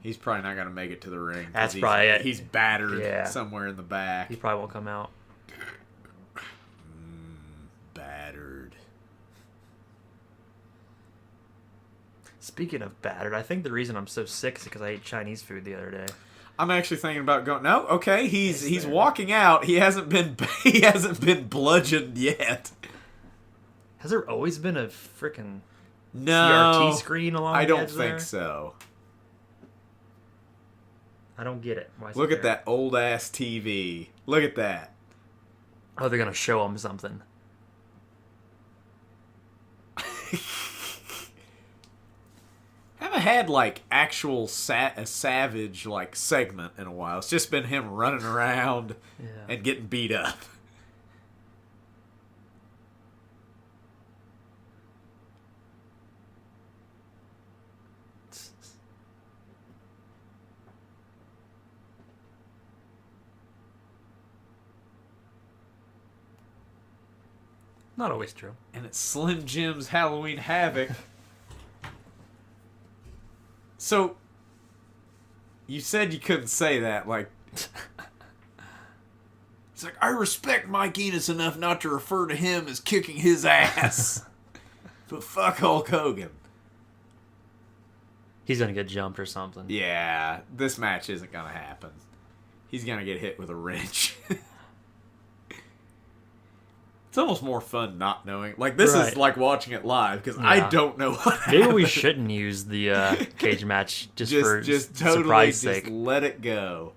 He's probably not going to make it to the ring. That's probably it. He's battered somewhere in the back. He probably won't come out. Battered. Speaking of battered, I think the reason I'm so sick is because I ate Chinese food the other day. I'm actually thinking about going. No, okay, he's walking out. He hasn't been bludgeoned yet. Has there always been a freaking CRT screen along I the don't edge think there? so. I don't get it. Why is Look it at that old ass TV. Look at that. Oh, they're gonna show him something. Haven't had like actual a Savage like segment in a while. It's just been him running around and getting beat up. Not always true. And it's Slim Jim's Halloween Havoc. So, you said you couldn't say that, like... It's like, I respect Mike Enos enough not to refer to him as kicking his ass. But fuck Hulk Hogan. He's gonna get jumped or something. Yeah, this match isn't gonna happen. He's gonna get hit with a wrench. It's almost more fun not knowing. Like, this is like watching it live, because I don't know what Maybe happened. we shouldn't use the cage match just for totally surprise sake. Just let it go.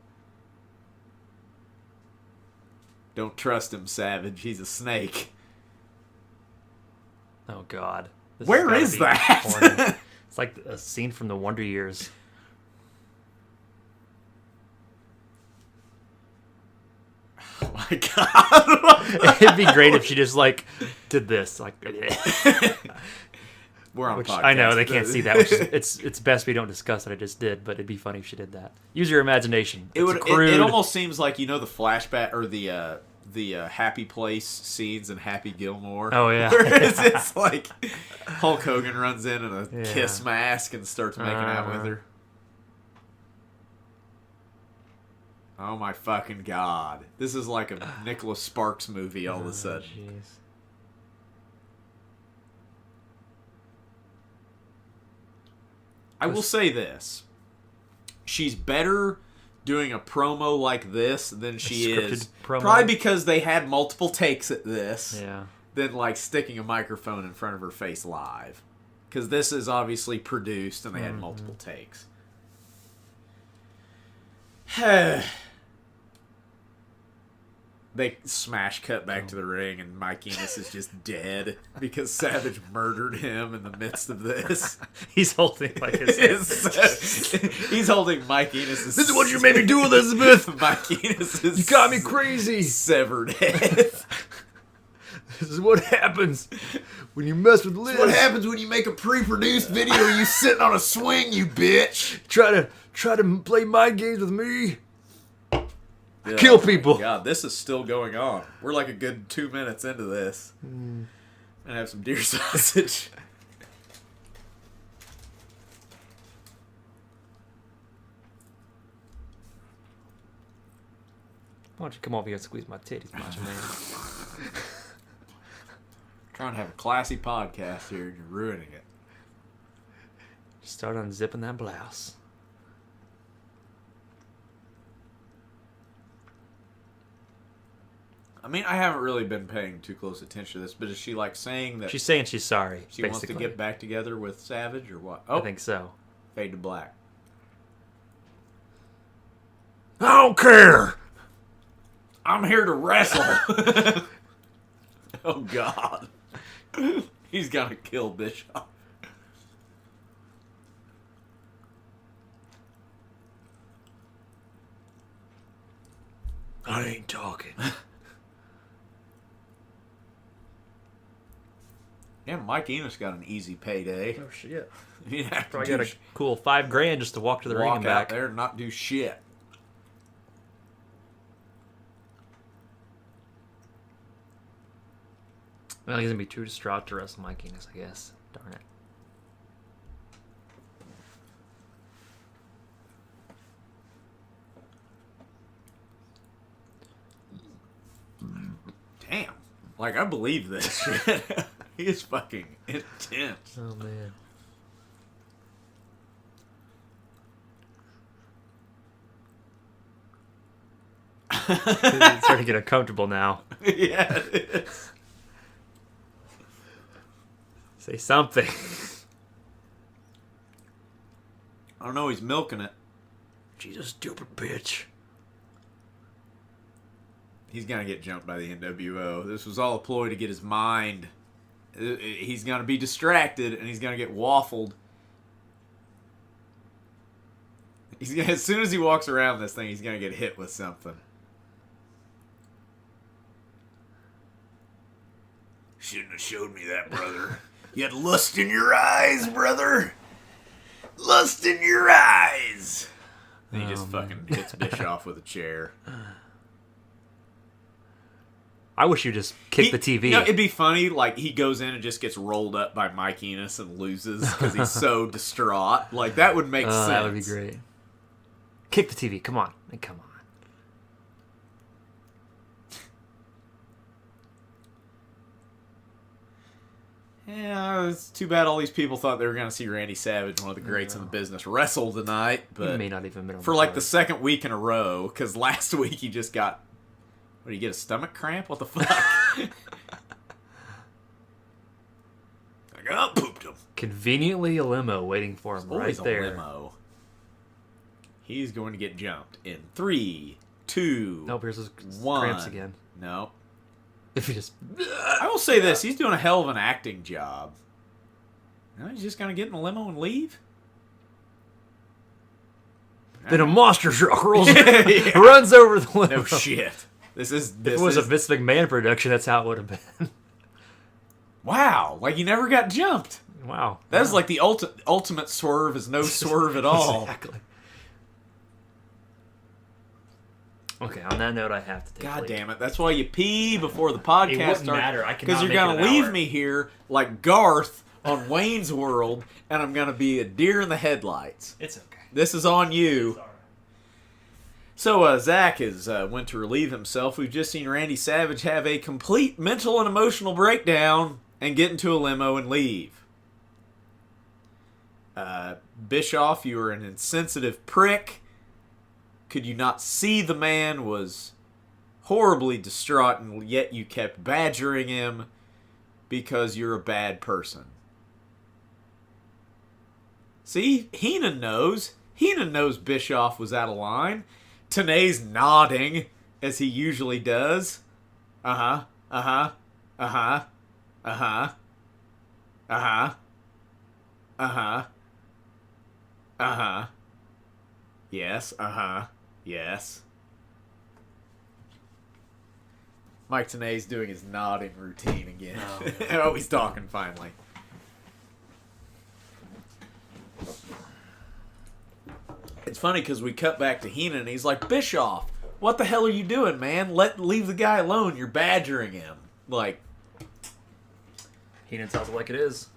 Don't trust him, Savage. He's a snake. Oh, God. Where is that? It's like a scene from the Wonder Years. Oh, my God. It'd be great if she just, like, did this. Like, We're on podcast. I know, they can't see that. Which is, it's best we don't discuss what I just did, but it'd be funny if she did that. Use your imagination. It almost seems like, you know, the flashback, or the Happy Place scenes in Happy Gilmore. Oh, yeah. Where it's like Hulk Hogan runs in a kiss mask and starts making out with her. Oh my fucking God. This is like a Nicholas Sparks movie all of a sudden. Jeez. I will say this. She's better doing a promo like this than she is. Promo. Probably because they had multiple takes at this. Yeah. Than like sticking a microphone in front of her face live. Because this is obviously produced and they had multiple takes. They smash cut back to the ring and Mike Enos is just dead because Savage murdered him in the midst of this. He's holding like he's holding Mike Enos. This is what you made me do, Elizabeth. Mike Enos. You got me crazy. Severed head. This is what happens when you mess with Liz. What happens when you make a pre-produced video of you sitting on a swing, you bitch? Try to play mind games with me. Kill people. God, this is still going on. We're like a good 2 minutes into this. And I have some deer sausage. Why don't you come over here and squeeze my titties, macho man? Trying to have a classy podcast here, and you're ruining it. Start unzipping that blouse. I mean, I haven't really been paying too close attention to this, but is she like saying that She's saying she's sorry. she wants to get back together with Savage or what? I think so. Fade to black. I don't care. I'm here to wrestle. Oh, God. He's gonna kill Bischoff. I ain't talking. Yeah, Mike Enos got an easy payday. Oh shit! He didn't have to Probably do got a cool $5,000 just to walk to the ring walk and out back. there and not do shit. Well, he's gonna be too distraught to wrestle Mike Enos, I guess. Darn it. Damn. Like, I believe this shit. He is fucking intense. Oh man. It's starting to get uncomfortable now. Yeah, it is. Say something. I don't know, he's milking it. She's a stupid bitch. He's gonna get jumped by the NWO. This was all a ploy to get his mind. He's gonna be distracted and he's gonna get waffled. As soon as he walks around this thing, he's gonna get hit with something. Shouldn't have showed me that, brother. You had lust in your eyes, brother. Lust in your eyes. And he just fucking hits Bischoff with a chair. I wish you just kick the TV. You know, it'd be funny, like, he goes in and just gets rolled up by Mike Enos and loses because he's so distraught. Like, that would make sense. That would be great. Kick the TV. Come on. Come on. Yeah, it's too bad all these people thought they were going to see Randy Savage, one of the greats in the business, wrestle tonight. But He may not even been on for the like card. the second week in a row, because last week he just got... What, did he get a stomach cramp? What the fuck? Like, oh, pooped him. Conveniently a limo waiting for him Always right a there. limo. He's going to get jumped in 3, 2, Nope, here's his 1. cramps again. No. If he just... I will say this. He's doing a hell of an acting job. No, he's just going to get in a limo and leave? Then a monster truck rolls, Yeah. runs over the limo. No shit. This is... If it was a Vince McMahon production, that's how it would have been. Wow. Like, he never got jumped. Wow. That is like the ultimate swerve is no swerve at all. Exactly. Okay, on that note, I have to take God leave. damn it. That's why you pee before the It podcast wouldn't starts. matter. I cannot Because you're make going it to an leave hour. me here like Garth on Wayne's World, and I'm going to be a deer in the headlights. It's okay. This is on you. So Zach has went to relieve himself. We've just seen Randy Savage have a complete mental and emotional breakdown and get into a limo and leave. Bischoff, you were an insensitive prick. Could you not see the man was horribly distraught and yet you kept badgering him because you're a bad person? See, Heenan knows. Heenan knows Bischoff was out of line. Tanay's nodding, as he usually does. Uh-huh. Uh-huh. Uh-huh. Uh-huh. Uh-huh. Uh-huh. Uh-huh. Yes. Uh-huh. Yes. Mike Tenay's doing his nodding routine again. Oh, He's talking finally. It's funny because we cut back to Heenan and he's like, Bischoff, what the hell are you doing, man? Leave the guy alone. You're badgering him. Like, Heenan tells it like it is.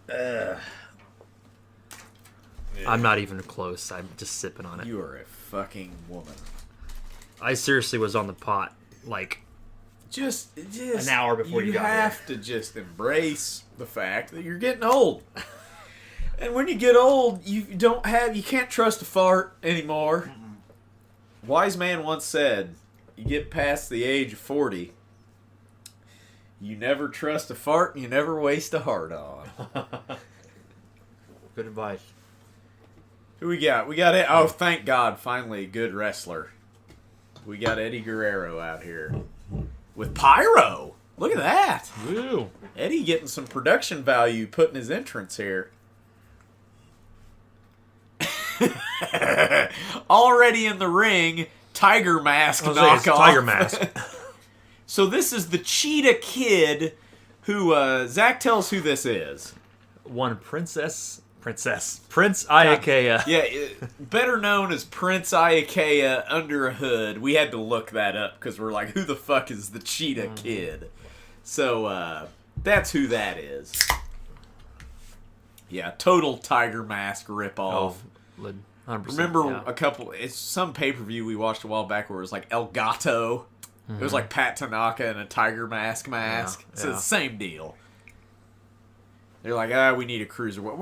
I'm not even close. I'm just sipping on it. you are a fucking woman. I seriously was on the pot, like, Just an hour before you got here. You have to just embrace the fact that you're getting old. And when you get old, you can't trust a fart anymore. Wise man once said, you get past the age of 40, you never trust a fart and you never waste a heart on. Good advice. Who we got? We got it. Oh, thank God, finally a good wrestler. We got Eddie Guerrero out here with Pyro. Look at that. Woo. Eddie getting some production value putting his entrance here. Already in the ring, Tiger Mask knockoff. Tiger Mask. So this is the Cheetah Kid who, Zach, tell us who this is. One Prince Iukea. Yeah, better known as Prince Iukea under a hood. We had to look that up because we're like, who the fuck is the Cheetah Kid? So, that's who that is. Yeah, total Tiger Mask ripoff. 100%, Remember it's some pay-per-view we watched a while back where it was like El Gato. It was like Pat Tanaka and a Tiger Mask. Yeah, It's the same deal. They're like, we need a cruiserweight.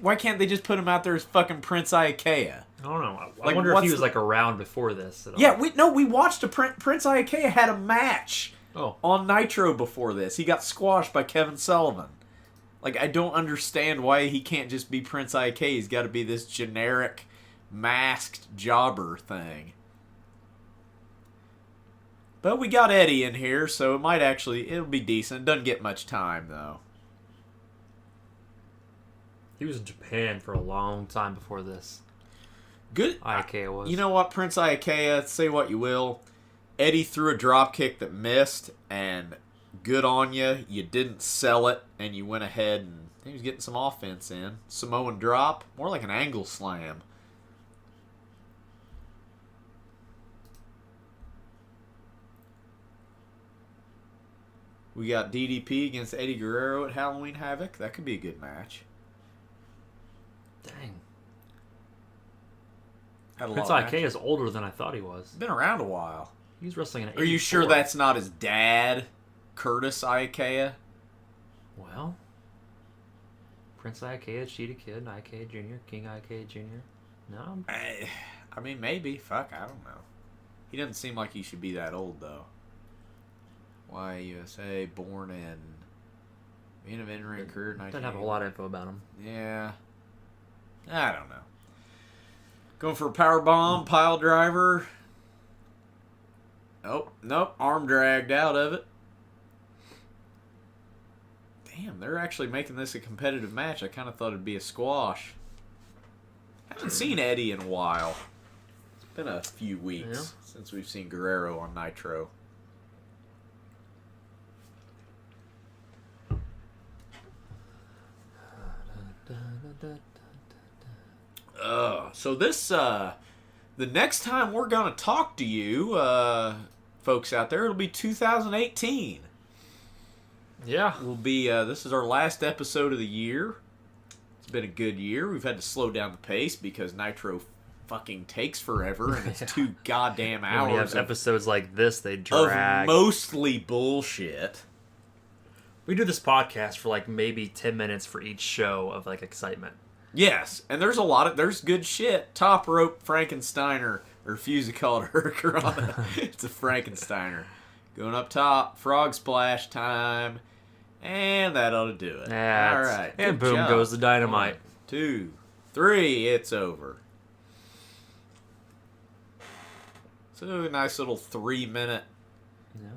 Why can't they just put him out there as fucking Prince Iukea? I don't know. I Like, wonder if he what's was like around before this at all. Yeah, we watched Prince Iukea had a match Oh. on Nitro before this. He got squashed by Kevin Sullivan. Like, I don't understand why he can't just be Prince Iukea. He's got to be this generic masked jobber thing. But we got Eddie in here, so it'll be decent. It doesn't get much time, though. He was in Japan for a long time before this. Good. Iukea was. You know what, Prince Iukea, say what you will. Eddie threw a drop kick that missed, and good on you. You didn't sell it, and you went ahead and he was getting some offense in. Samoan drop, more like an angle slam. We got DDP against Eddie Guerrero at Halloween Havoc. That could be a good match. Dang. Had a Prince lot of Iukea is older than I thought he was. been around a while. He's wrestling in 84. Are you sure that's not his dad, Curtis Iukea? Well, Prince Iukea, Cheetah Kid, Iukea Jr., King Iukea Jr. No? I mean, maybe. Fuck, I don't know. He doesn't seem like he should be that old, though. Why USA, born in in-ring career, Doesn't have a lot of info about him. Yeah. I don't know. Going for a power bomb, pile driver. Oh, nope. Arm dragged out of it. Damn, they're actually making this a competitive match. I kind of thought it'd be a squash. Haven't seen Eddie in a while. It's been a few weeks since we've seen Guerrero on Nitro. So this, the next time we're going to talk to you, folks out there, it'll be 2018. Yeah. We'll be, this is our last episode of the year. It's been a good year. We've had to slow down the pace because Nitro fucking takes forever and it's 2 goddamn hours When we have episodes like this, they of drag. mostly bullshit. We do this podcast for like maybe 10 minutes for each show of like excitement. Yes, and there's good shit. Top rope Frankensteiner, or refuse to call it Hurricane. It's a Frankensteiner. Going up top, frog splash time, and that ought to do it. Yeah, all right. And good boom job. goes the dynamite. 1, 2, 3, it's over. So a nice little 3-minute, Yeah.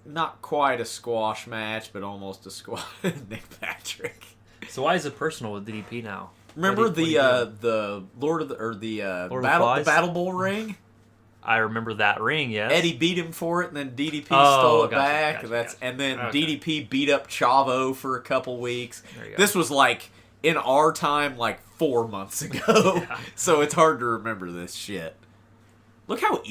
not quite a squash match, but almost a squash. Nick Patrick. So why is it personal with DDP now? Remember What do you do? the Lord of the Lord of the battle Flies? Battle Bowl ring? I remember that ring, yes. Eddie beat him for it, and then DDP Oh, stole it gotcha, back. gotcha. And then Okay. DDP beat up Chavo for a couple weeks. There you go. This was like in our time, like 4 months ago. Yeah. So it's hard to remember this shit. Look how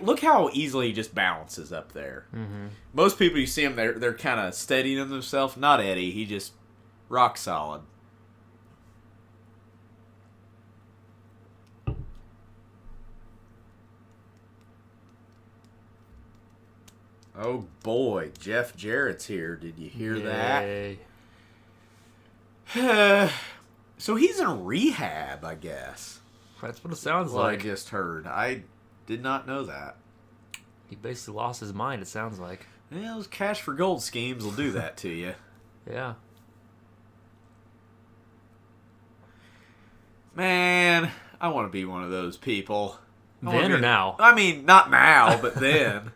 look how easily he just balances up there. Mm-hmm. Most people you see him, they're kind of steadying themselves. Not Eddie. He just rock solid. Oh boy, Jeff Jarrett's here. Did you hear Yay. that? So he's in rehab, I guess. That's what it sounds What like. I just heard. I did not know that. He basically lost his mind, it sounds like. Yeah, those cash for gold schemes will do that to you. Yeah. Man, I want to be one of those people. I wanna Then or be- now? I mean, not now, but then.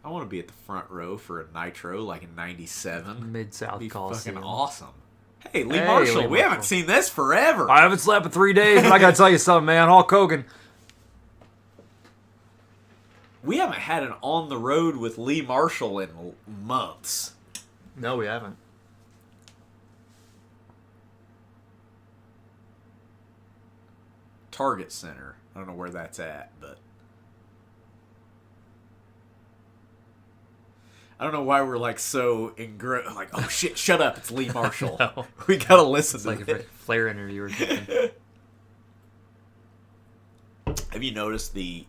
I want to be at the front row for a Nitro like in '97. Mid-South Be Coliseum. fucking awesome. Hey, Lee Hey, Marshal, Lee we haven't Marshal. seen this forever. I haven't slept in 3 days, but I gotta tell you something, man. Hulk Hogan. We haven't had an on the road with Lee Marshal in months. No, we haven't. Target Center. I don't know where that's at, but I don't know why we're like so engrossed. Like, oh shit, shut up! It's Lee Marshall. No. We gotta listen It's to like a it. Flair interview or something. Have you noticed the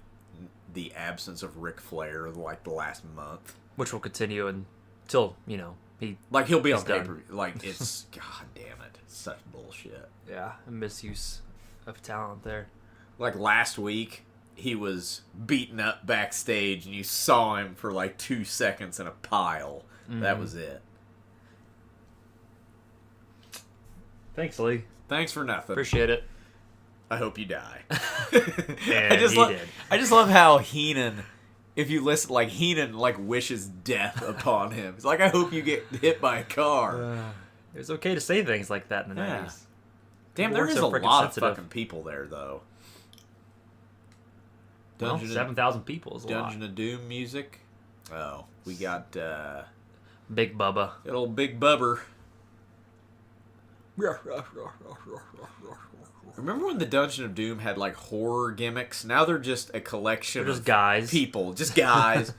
absence of Ric Flair like the last month? Which will continue until, he... Like he'll be on He's done. paper. Like it's god damn it, it's such bullshit. Yeah, a misuse of talent there. Like last week, he was beaten up backstage, and you saw him for like 2 seconds in a pile. That was it. Thanks, Lee. Thanks for nothing. Appreciate it. I hope you die. And he did. I just love how Heenan, if you listen, like Heenan, like wishes death upon him. It's like, I hope you get hit by a car. It was okay to say things like that in the Yeah. 90s. Damn, People there weren't is so a freaking lot sensitive. of fucking people there, though. Well, Dungeon, 7,000 people is a Dungeon lot. of Doom music. Oh, we got Big Bubba. good old Big Bubber. Remember when the Dungeon of Doom had like horror gimmicks? Now they're just a collection They're just of guys. people, just guys.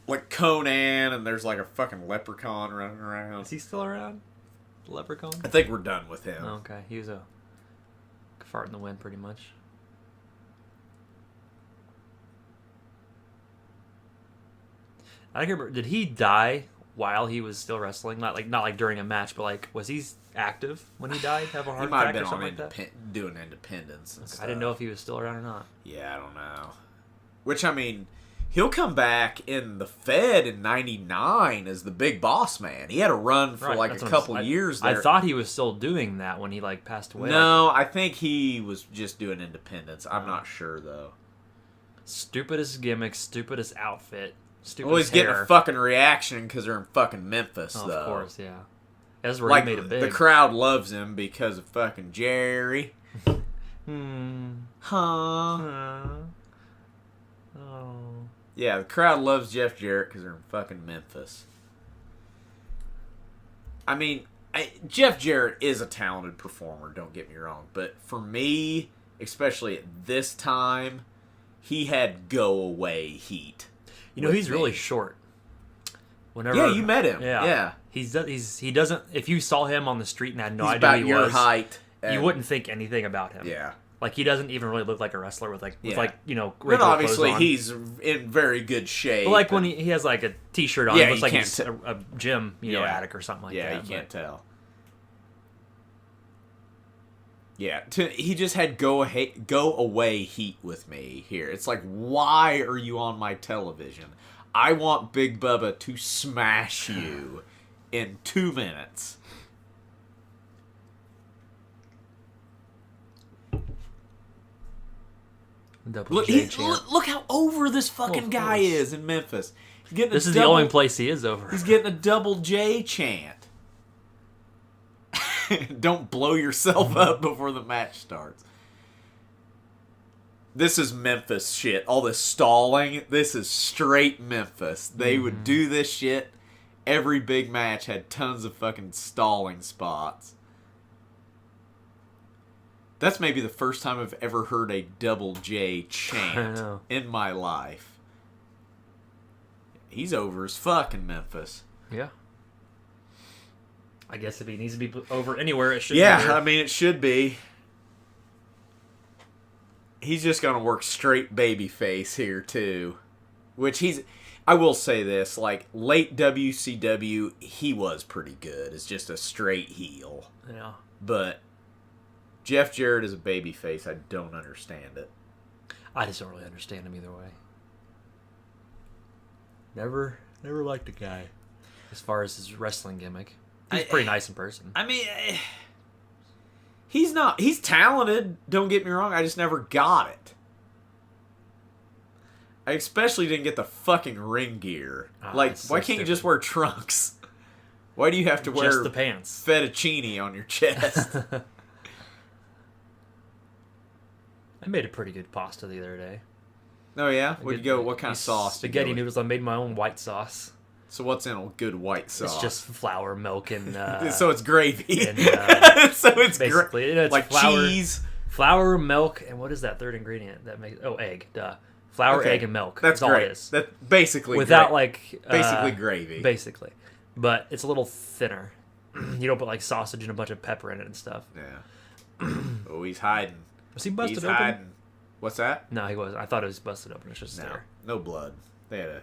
Like Conan, and there's like a fucking leprechaun running around. Is he still around? The Leprechaun? I think we're done with him. Oh, okay, he was a fart in the wind, pretty much. I don't remember. Did he die while he was still wrestling? Not like during a match, but like was he active when he died? Have a He heart might have attack been or on something like that? doing independence and stuff. I didn't know if he was still around or not. Yeah, I don't know. Which, I mean, he'll come back in the Fed in '99 as the big boss man. He had a run for Right, like that's a what I'm couple saying. years I there. thought he was still doing that when he like passed away. No, I think he was just doing independence. I'm not sure, though. Stupidest gimmick, stupidest outfit, stupidest Always getting hair. a fucking reaction because they're in fucking Memphis, Oh, though. of course, yeah. That's where Like, he made it big. the crowd loves him because of fucking Jerry. Huh? Oh. Yeah, the crowd loves Jeff Jarrett because they're in fucking Memphis. I mean, Jeff Jarrett is a talented performer, don't get me wrong. But for me, especially at this time, he had go-away heat. You know, with he's really me. short. Whenever, Yeah, you met him. Yeah. Yeah. He doesn't. If you saw him on the street and had no He's idea about who he your was, height. you and- wouldn't think anything about him. Yeah. Like he doesn't even really look like a wrestler with Yeah. regular But obviously, clothes on. he's in very good shape. But like when and- he has like a t-shirt on, Yeah, it looks you like can't he's t- a gym, Yeah. addict or something like yeah, that. you can't but- tell. Yeah, he just had go away heat with me here. It's like, why are you on my television? I want Big Bubba to smash you in 2 minutes. Double Look, J chant. look how over this fucking of guy course. is in Memphis. He's getting This a is double, the only place he is over. He's getting a double J chant. Don't blow yourself up before the match starts. This is Memphis shit. All this stalling, this is straight Memphis. They would do this shit. Every big match had tons of fucking stalling spots. That's maybe the first time I've ever heard a Double J chant in my life. He's over as fuck in Memphis. Yeah. I guess if he needs to be over anywhere, it should be. Yeah, I mean, it should be. He's just going to work straight babyface here, too. Which I will say this, like, late WCW, he was pretty good. It's just a straight heel. Yeah. But Jeff Jarrett is a babyface. I don't understand it. I just don't really understand him either way. Never liked the guy. As far as his wrestling gimmick. He's pretty nice in person. I mean, he's talented, don't get me wrong. I just never got it. I especially didn't get the fucking ring gear. Like, why can't you just wear trunks? Why do you have to wear just the pants? Fettuccine on your chest? I made a pretty good pasta the other day. Oh, yeah? What kind of sauce? Spaghetti noodles. I made my own white sauce. So what's in a good white sauce? It's just flour, milk, and... so it's gravy. And, so it's basically, it's like flour, cheese. Flour, milk, and what is that third ingredient that makes... Oh, egg. Duh. Flour, egg, and milk. That's all great. it is. That's basically without basically gravy. Basically, but it's a little thinner. You don't put like sausage and a bunch of pepper in it and stuff. Yeah. Oh, he's hiding. Was he busted He's open? hiding. What's that? No, he was. I thought it was busted open. It's just there. No blood. They had a.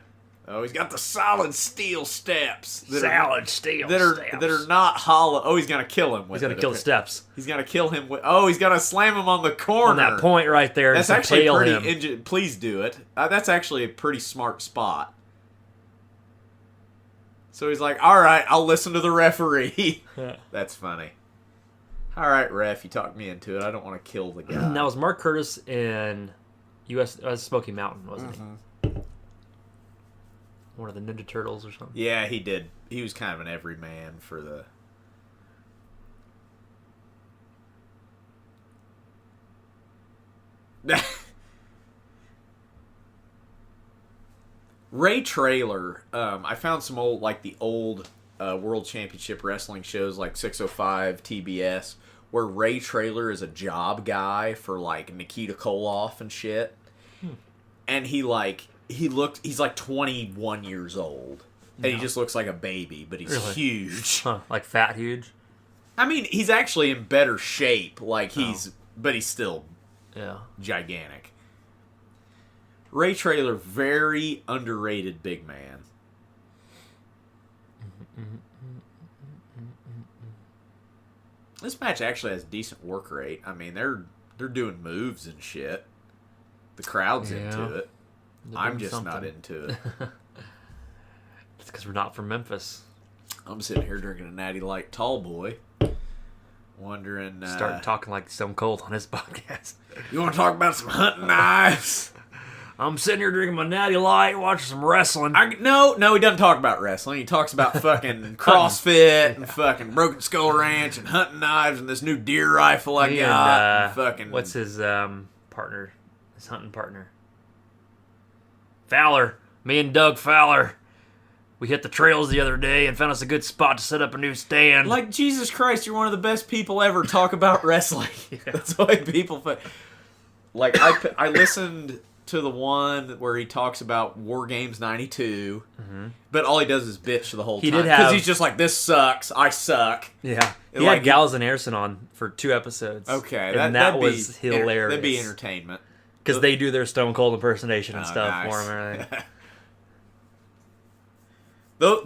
Oh, he's got the solid steel steps. That are not hollow. Oh, he's gonna kill him with. He's gonna kill the steps. He's gonna kill him with. Oh, he's gonna slam him on the corner. On that point right there. That's actually pretty. Please do it. That's actually a pretty smart spot. So he's like, "All right, I'll listen to the referee." That's funny. All right, ref, you talked me into it. I don't want to kill the guy. That was Mark Curtis in Smoky Mountain, wasn't he? One of the Ninja Turtles or something. Yeah, he did. He was kind of an everyman for the... Ray Traylor, I found some old, like the old World Championship Wrestling shows like 605, TBS, where Ray Traylor is a job guy for like Nikita Koloff and shit. And he's like 21 years old. And he just looks like a baby, but he's huge. Huh, like fat huge? I mean, he's actually in better shape. Like but he's still gigantic. Ray Traylor, very underrated big man. This match actually has decent work rate. I mean, they're doing moves and shit. The crowd's into it. I'm just not into it. It's because we're not from Memphis. I'm sitting here drinking a Natty Light Tall Boy, wondering... Starting talking like Stone Cold on his podcast. You want to talk about some hunting knives? I'm sitting here drinking my Natty Light, watching some wrestling. No, he doesn't talk about wrestling. He talks about fucking CrossFit and fucking Broken Skull Ranch and hunting knives and this new deer rifle I got. And fucking... What's his partner? His hunting partner? Fowler. Me and Doug Fowler. We hit the trails the other day and found us a good spot to set up a new stand. Like, Jesus Christ, you're one of the best people ever talk about wrestling. That's why people... Like, I listened... to the one where he talks about War Games 92, but all he does is bitch the whole time. Because he's just like, this sucks, I suck. Yeah. He had Gallows and Anderson on for 2 episodes. Okay. And that was hilarious. That'd be entertainment. Because they do their Stone Cold impersonation and stuff for him and everything.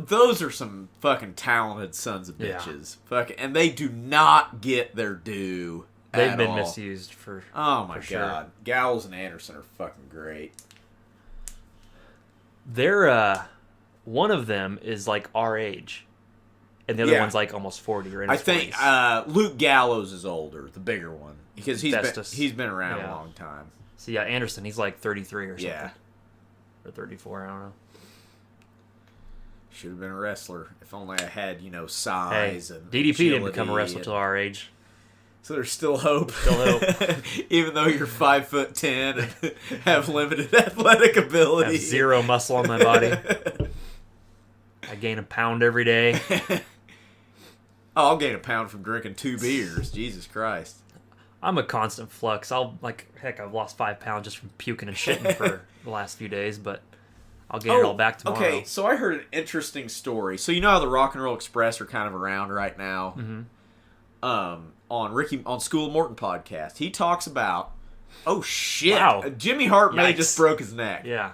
Those are some fucking talented sons of bitches. Fucking, and they do not get their due. They've been misused for. Oh my god, Gallows and Anderson are fucking great. They're one of them is like our age, and the other one's like almost 40 or in his 40s. I think Luke Gallows is older, the bigger one, because he's been around a long time. So yeah, Anderson, he's like 33 or something, or 34. I don't know. Should have been a wrestler if only I had size and DDP didn't become a wrestler till our age. So there's still hope. Still hope. Even though you're 5'10" and have limited athletic I ability. have zero muscle on my body. I gain a pound every day. Oh, I'll gain a pound from drinking 2 beers. Jesus Christ. I'm a constant flux. I've lost 5 pounds just from puking and shitting for the last few days, but I'll gain it all back tomorrow. Okay, so I heard an interesting story. So you know how the Rock and Roll Express are kind of around right now? Mm-hmm. On School of Morton podcast, he talks about, oh shit, wow. Jimmy Hart may Yikes. just broke his neck. Yeah.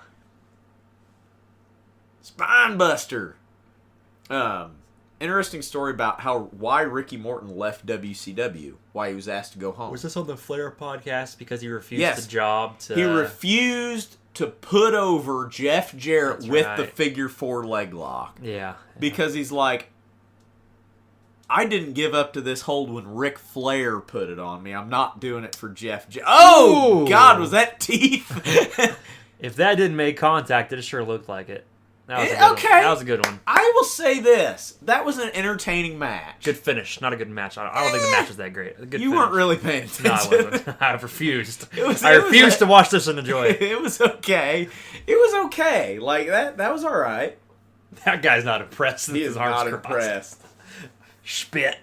Spine buster. Interesting story about why Ricky Morton left WCW, why he was asked to go home. Was this on the Flair podcast because he refused the job to... He refused to put over Jeff Jarrett That's with right. the figure 4 leg lock. Yeah. Because he's like, I didn't give up to this hold when Ric Flair put it on me. I'm not doing it for Jeff Jarrett. Oh, Ooh. God, was that teeth? If that didn't make contact, it sure looked like it. That was a good Okay. one. That was a good one. I will say this. That was an entertaining match. Good finish. Not a good match. I don't think the match was that great. A good You finish. weren't really paying attention. No, I wasn't. I refused. It was I refused to watch this and enjoy it. It was okay. It was okay. Like, that was all right. That guy's not impressed. He is not impressed. Spit.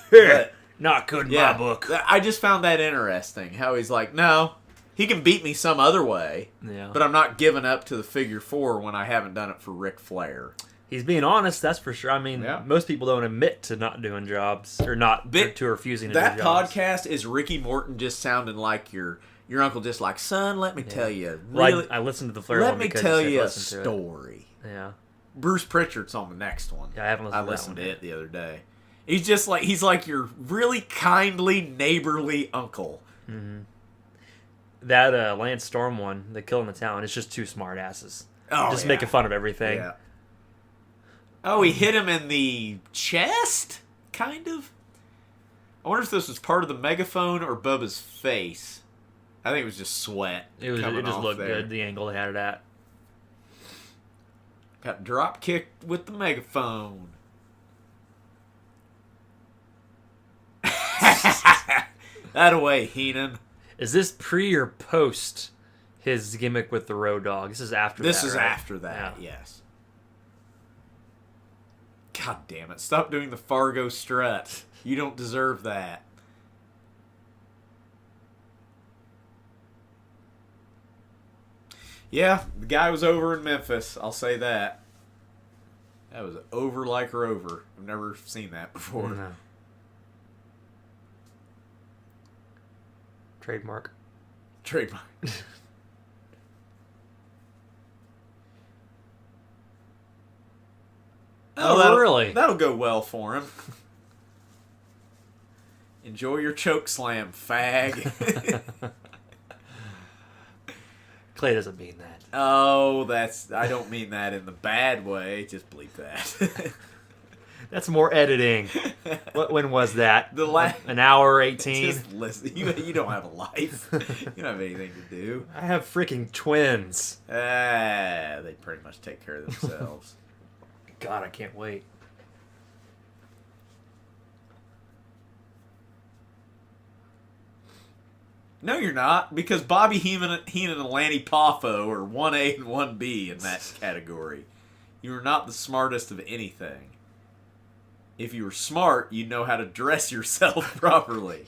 But, Not good in yeah, my book. I just found that interesting. How he's like, no, he can beat me some other way, Yeah. but I'm not giving up to the figure 4 when I haven't done it for Ric Flair. He's being honest, that's for sure. I mean, Yeah. most people don't admit to not doing jobs or to refusing to That do jobs. podcast is Ricky Morton just sounding like your uncle, just like, son, let me tell you. Well, Really, I listened to the Flair let one me because tell you said you a listen to it. story. Yeah. Bruce Pritchard's on the next one. Yeah, I haven't listened to that listened one to yet. it the other day. He's like your really kindly, neighborly uncle. That Lance Storm one, The Kill in the Town, it's just two smart asses. Oh, Making fun of everything. Yeah. Oh, he hit him in the chest? Kind of? I wonder if this was part of the megaphone or Bubba's face. I think it was just sweat. It coming just off looked there. good, the angle they had it at. Got drop kicked with the megaphone. That away, Heenan. Is this pre or post his gimmick with the Road Dogg? This is after This that, is right? after that, Yeah. yes. God damn it. Stop doing the Fargo strut. You don't deserve that. Yeah, the guy was over in Memphis. I'll say that. That was over like Rover. I've never seen that before. No. Trademark. Trademark. Oh, really? That'll go well for him. Enjoy your choke slam, fag. Clay doesn't mean that. Oh, I don't mean that in the bad way. Just bleep that. That's more editing. When was that? An hour 18? Just listen. You don't have a life. You don't have anything to do. I have freaking twins. They pretty much take care of themselves. God, I can't wait. No, you're not, because Bobby Heenan and Lanny Poffo are 1A and 1B in that category. You are not the smartest of anything. If you were smart, you'd know how to dress yourself properly.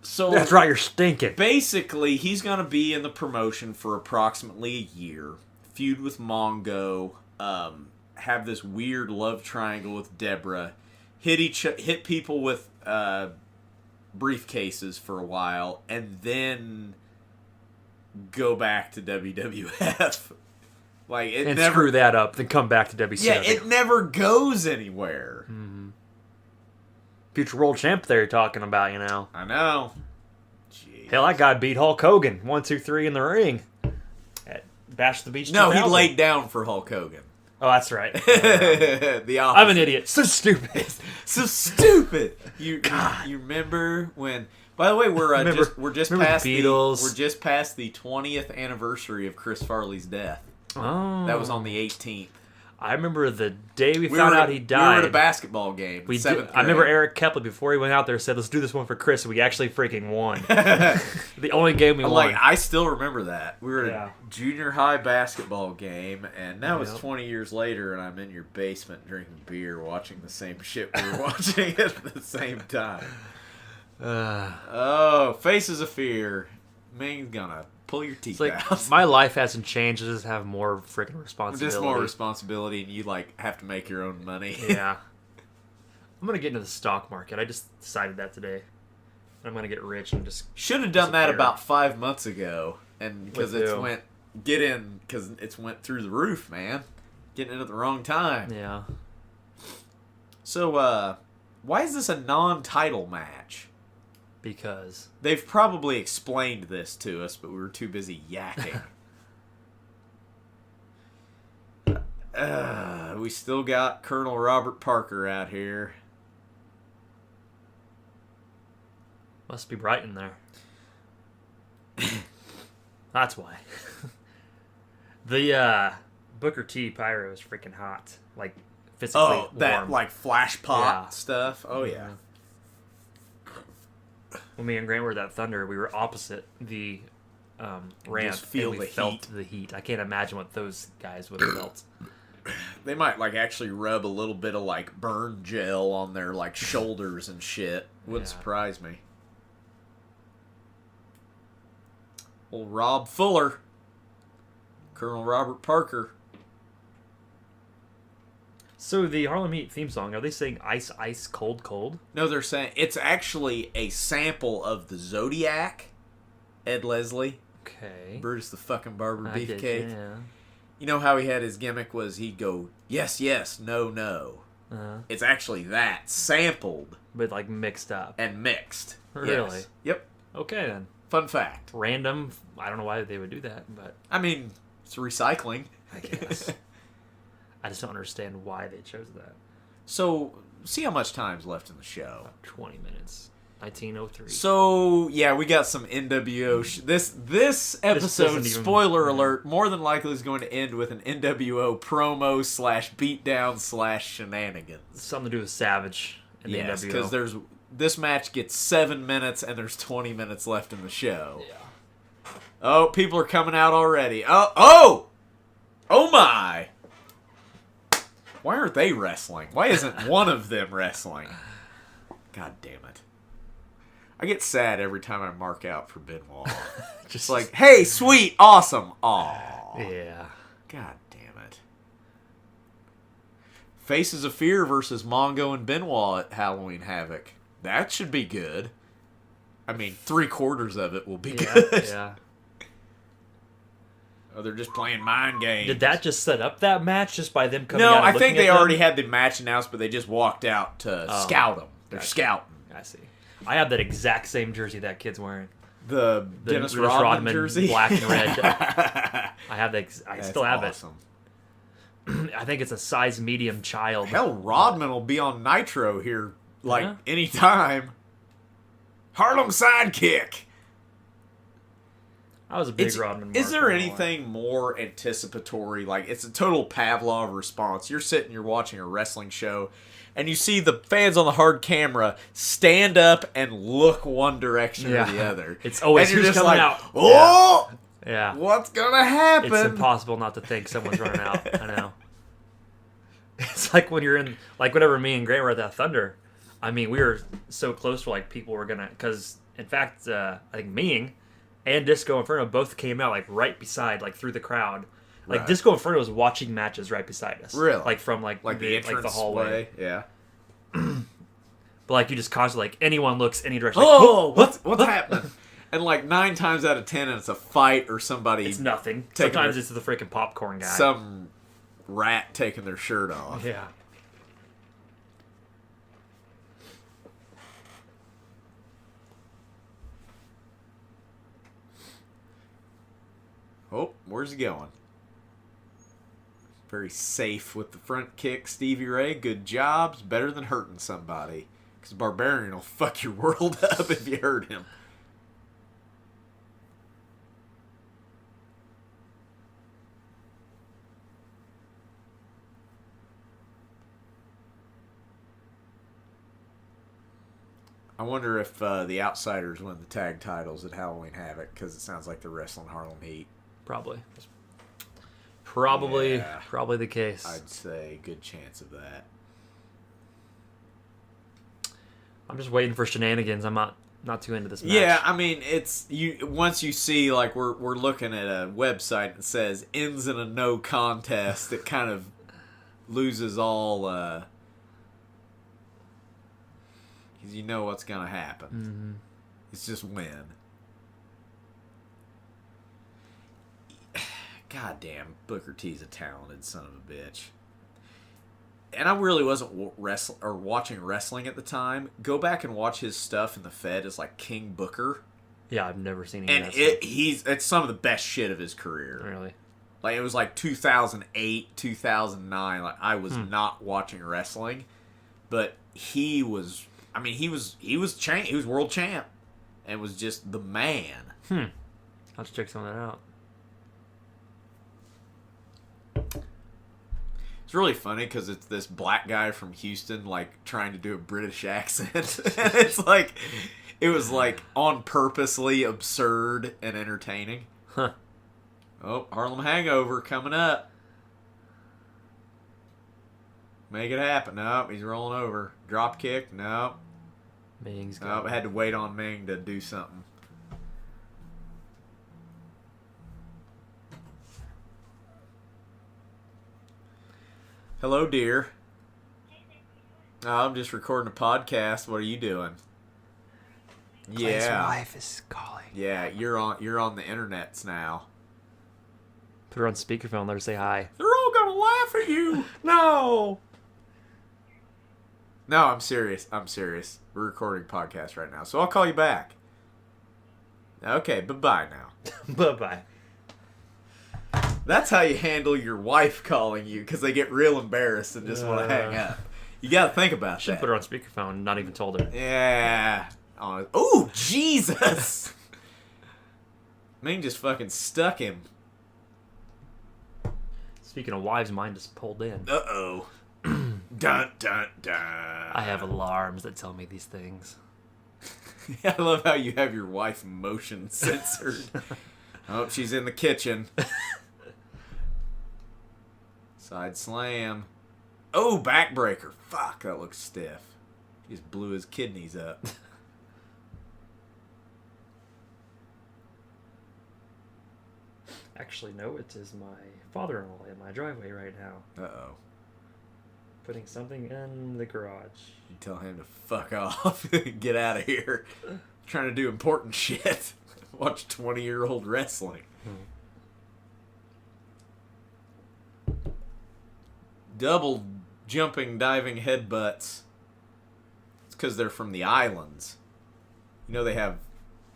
So That's right, you're stinking. basically, he's going to be in the promotion for approximately a year, feud with Mongo, have this weird love triangle with Deborah, hit people with briefcases for a while, and then go back to WWF. Like it And never screw that up, then come back to WCW. Yeah, it never goes anywhere. Future world champ there you're talking about, you know. I know. Jeez. Hell, that guy beat Hulk Hogan 1, 2, 3 in the ring at Bash the Beach. No, he 2000. laid down for Hulk Hogan. Oh, that's right. The opposite. I'm an idiot. So stupid. So stupid. You remember when? By the way, we're just past the Beatles. We're just past the 20th anniversary of Chris Farley's death. Oh, That was on the 18th. I remember the day we found out he died. We were at a basketball game. I remember Eric Kepley, before he went out there, said, let's do this one for Chris, and we actually freaking won. The only game we won. Like, I still remember that. We were at Yeah. a junior high basketball game, and now it's Yep. 20 years later, and I'm in your basement drinking beer, watching the same shit we were watching at the same time. Faces of Fear. Ming's gonna pull your teeth It's like, out. my life hasn't changed. I just have more freaking responsibility. Just more responsibility, and you like have to make your own money. Yeah. I'm going to get into the stock market. I just decided that today. I'm going to get rich and just... Should have done that disappear. about 5 months ago, and because With it's who? went through the roof, man. Getting in at the wrong time. Yeah. So, why is this a non-title match? Because... They've probably explained this to us, but we were too busy yakking. We still got Colonel Robert Parker out here. Must be bright in there. That's why. The Booker T Pyro is freaking hot. Like, physically warm. That, like, flash pop Yeah. stuff? Oh, yeah. When me and Grant were at that Thunder, we were opposite the ramp, just feel and we the felt heat. the heat. I can't imagine what those guys would have felt. They might, like, actually rub a little bit of, like, burn gel on their, like, shoulders and shit. Wouldn't Yeah. surprise me. Old Rob Fuller. Colonel Robert Parker. So the Harlem Heat theme song, are they saying ice, ice, cold, cold? No, they're saying it's actually a sample of the Zodiac. Ed Leslie. Okay. Brutus the fucking Barber I get Beefcake. you, yeah. You know how he had his gimmick was he'd go, yes, yes, no, no. Uh-huh. It's actually that, sampled But like mixed up. and mixed. Really? Yes. Yep. Okay then. Fun fact. Random. I don't know why they would do that, but I mean, it's recycling. I guess. I just don't understand why they chose that. So, see how much time's left in the show. About 20 minutes. 1903. So, yeah, we got some NWO. This episode, doesn't even- spoiler yeah. alert, more than likely is going to end with an NWO promo / beatdown / shenanigans. Something to do with Savage and the Yes, NWO. because this match gets 7 minutes and there's 20 minutes left in the show. Yeah. Oh, people are coming out already. Oh my! Why aren't they wrestling? Why isn't one of them wrestling? God damn it. I get sad every time I mark out for Benoit. Just like, hey, sweet, awesome. Aw. Yeah. God damn it. Faces of Fear versus Mongo and Benoit at Halloween Havoc. That should be good. I mean, 3/4 of it will be good. Yeah. Oh, they're just playing mind games. Did that just set up that match just by them coming No, out and I think looking they at them? already had the match announced, but they just walked out to scout them. They're Gotcha. scouting. I see. I have that exact same jersey that kid's wearing. The Dennis Rodman jersey? black and red. I have that. I That's still have awesome. it. I think it's a size medium child. Hell, Rodman will be on Nitro here, like, Yeah. anytime. Harlem Sidekick. I was a big Rodman. Is mark, there I don't know anything more anticipatory? Like, it's a total Pavlov response. You're sitting, you're watching a wrestling show, and you see the fans on the hard camera stand up and look one direction or the Yeah. other. It's always and you're who's just coming like, out. oh, why. Yeah. what's gonna happen? It's impossible not to think someone's running out. I know. It's like when you're in, like, whenever me and Grant were at that Thunder. I mean, we were so close to, like, people were gonna, because in fact, I think Ming and Disco Inferno both came out, like, right beside, like, through the crowd. Like, Right. Disco Inferno was watching matches right beside us. Really? Like, from, like the entrance the hallway. way. Yeah. But, like, you just constantly, like, anyone looks any direction. Like, Oh, what's happening? And like 9 times out of 10, it's a fight or somebody. It's nothing. Taking Sometimes their- it's the freaking popcorn guy. Some rat taking their shirt off. Yeah. Oh, where's he going? Very safe with the front kick, Stevie Ray. Good jobs. Better than hurting somebody. Because Barbarian will fuck your world up if you hurt him. I wonder if the Outsiders win the tag titles at Halloween Havoc, because it sounds like they're wrestling Harlem Heat. Probably the case. I'd say good chance of that. I'm just waiting for shenanigans. I'm not too into this match. Yeah, I mean, it's you. Once you see, like, we're looking at a website that says ends in a no contest, it kind of loses all. Because you know what's gonna happen. Mm-hmm. It's just win. God damn, Booker T's a talented son of a bitch. And I really wasn't watching wrestling at the time. Go back and watch his stuff in the Fed as like King Booker. Yeah, I've never seen any and of that it's some of the best shit of his career. Really? Like it was like 2008, 2009. Like I was not watching wrestling, but he was. I mean, he was champ. He was world champ, and was just the man. I'll have to check some of that out. It's really funny because it's this black guy from Houston, like, trying to do a British accent. And it's like, it was, like, on purposely absurd and entertaining. Huh. Oh, Harlem Hangover coming up. Make it happen. Nope, he's rolling over. Drop kick. Nope. Ming's Nope, I had to wait on Ming to do something. Hello, dear. I'm just recording a podcast. What are you doing? Clay's wife is calling. Yeah, you're on the internets now. Put her on speakerphone. Let her say hi. They're all gonna laugh at you. No. No, I'm serious. We're recording a podcast right now, so I'll call you back. Okay, bye-bye now. Bye-bye. That's how you handle your wife calling you, because they get real embarrassed and just want to hang up. You got to think about Should that. put her on speakerphone. Not even told her. Yeah. Oh, Jesus! Ming just fucking stuck him. Speaking of wives, mine just pulled in. Uh-oh. Dun, dun, dun. I have alarms that tell me these things. I love how you have your wife motion censored. Oh, she's in the kitchen. Side slam. Oh, backbreaker. Fuck, that looks stiff. He just blew his kidneys up. Actually, no, it is my father-in-law in my driveway right now. Uh-oh. Putting something in the garage. You tell him to fuck off. Get out of here. Trying to do important shit. Watch 20-year-old wrestling. Double jumping, diving headbutts. It's because they're from the islands. You know they have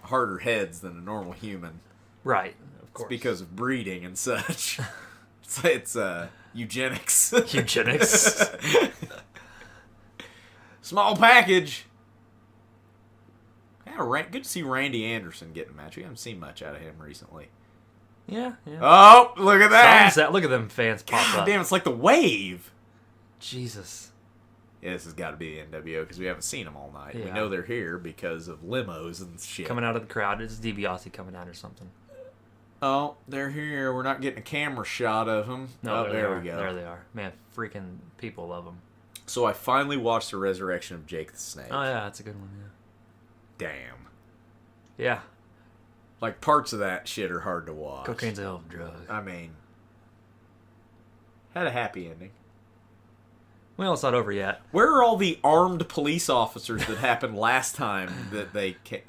harder heads than a normal human. Right, of course. It's because of breeding and such. It's eugenics. Eugenics. Small package. Yeah, good to see Randy Anderson getting a match. We haven't seen much out of him recently. Yeah. Oh, look at that. Look at them fans pop God up. damn, it's like the wave. Jesus. Yeah, this has got to be the NWO because we haven't seen them all night. We Yeah. know they're here because of limos and shit. Coming out of the crowd. It's DiBiase coming out or something. Oh, they're here. We're not getting a camera shot of them. No, there we go. There they are. Man, freaking people love them. So I finally watched the resurrection of Jake the Snake. Oh, yeah, that's a good one, yeah. Damn. Yeah. Like, parts of that shit are hard to watch. Cocaine's a hell of a drug. I mean, had a happy ending. Well, it's not over yet. Where are all the armed police officers that happened last time that they came?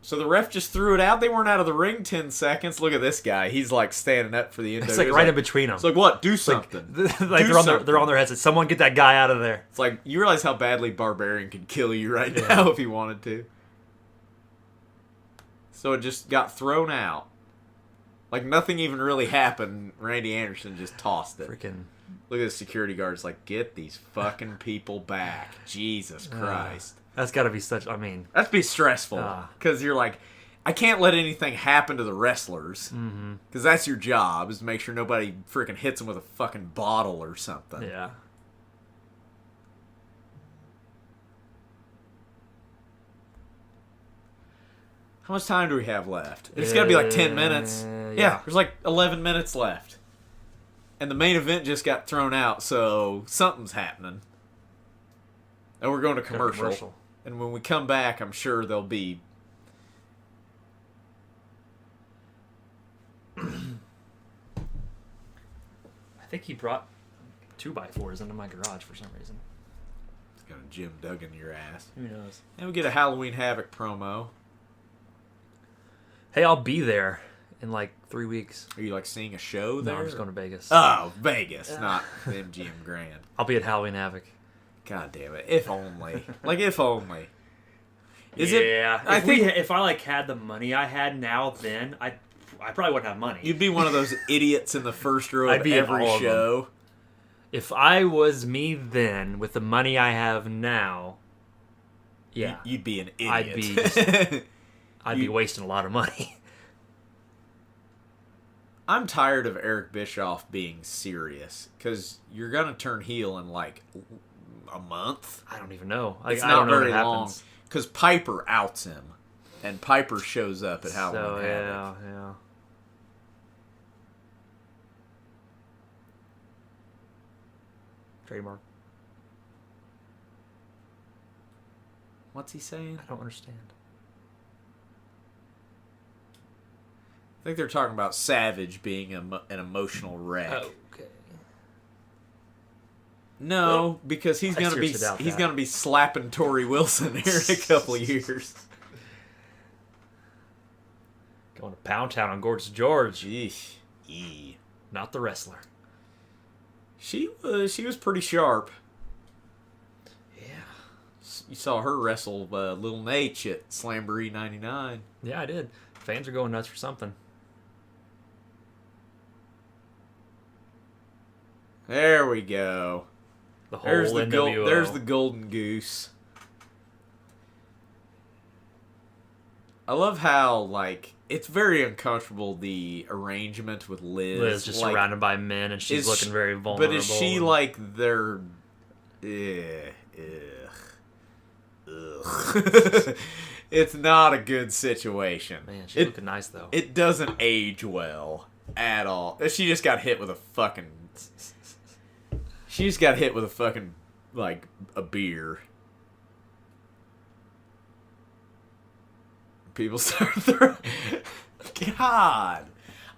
So the ref just threw it out? They weren't out of the ring 10 seconds. Look at this guy. He's like standing up for the NWO. It's like right in between them. It's like, what? Do something. Like they're on their heads. Someone get that guy out of there. It's like, you realize how badly Barbarian could kill you right now if he wanted to. So it just got thrown out. Like nothing even really happened. Randy Anderson just tossed it. Freaking. Look at the security guards like, get these fucking people back. Jesus Christ. That's got to be such, I mean. That'd be stressful. Because you're like, I can't let anything happen to the wrestlers. Because that's your job, is to make sure nobody freaking hits them with a fucking bottle or something. Yeah. How much time do we have left? It's got to be like 10 minutes. Yeah, there's like 11 minutes left. And the main event just got thrown out, so something's happening. And we're going to commercial. And when we come back, I'm sure there'll be... I think he brought 2x4s into my garage for some reason. It's going to Jim Duggan your ass. Who knows? And we get a Halloween Havoc promo. Hey, I'll be there in like 3 weeks. Are you like seeing a show there? No, I'm just going to Vegas. Oh, Vegas, not the MGM Grand. I'll be at Halloween Havoc. God damn it! If only, like if only. I think if I like had the money I had now, then I probably wouldn't have money. You'd be one of those idiots in the first row I'd of be in every all of show. them. If I was me then, with the money I have now, yeah, you'd be an idiot. I'd be wasting a lot of money. I'm tired of Eric Bischoff being serious because you're gonna turn heel in like a month. I don't even know. It's I not don't know very what long happens. because Piper outs him, and Piper shows up at Halloween So Havoc. yeah. Trademark. What's he saying? I don't understand. I think they're talking about Savage being an emotional wreck. Okay. No, because he's gonna be slapping Tori Wilson here in a couple of years. Going to Pound Town on Gorgeous George. Eesh. Not the wrestler. She was pretty sharp. Yeah. You saw her wrestle Lil Nate at Slamboree 99. Yeah, I did. Fans are going nuts for something. There we go. The whole NWO. There's the golden goose. I love how, like, it's very uncomfortable, the arrangement with Liz. Liz just like, surrounded by men, and she's looking very vulnerable. But is she, like, their... Ugh. It's not a good situation. Man, she's looking nice, though. It doesn't age well at all. She just got hit with a fucking... She just got hit with a fucking, like, a beer. People start throwing... God.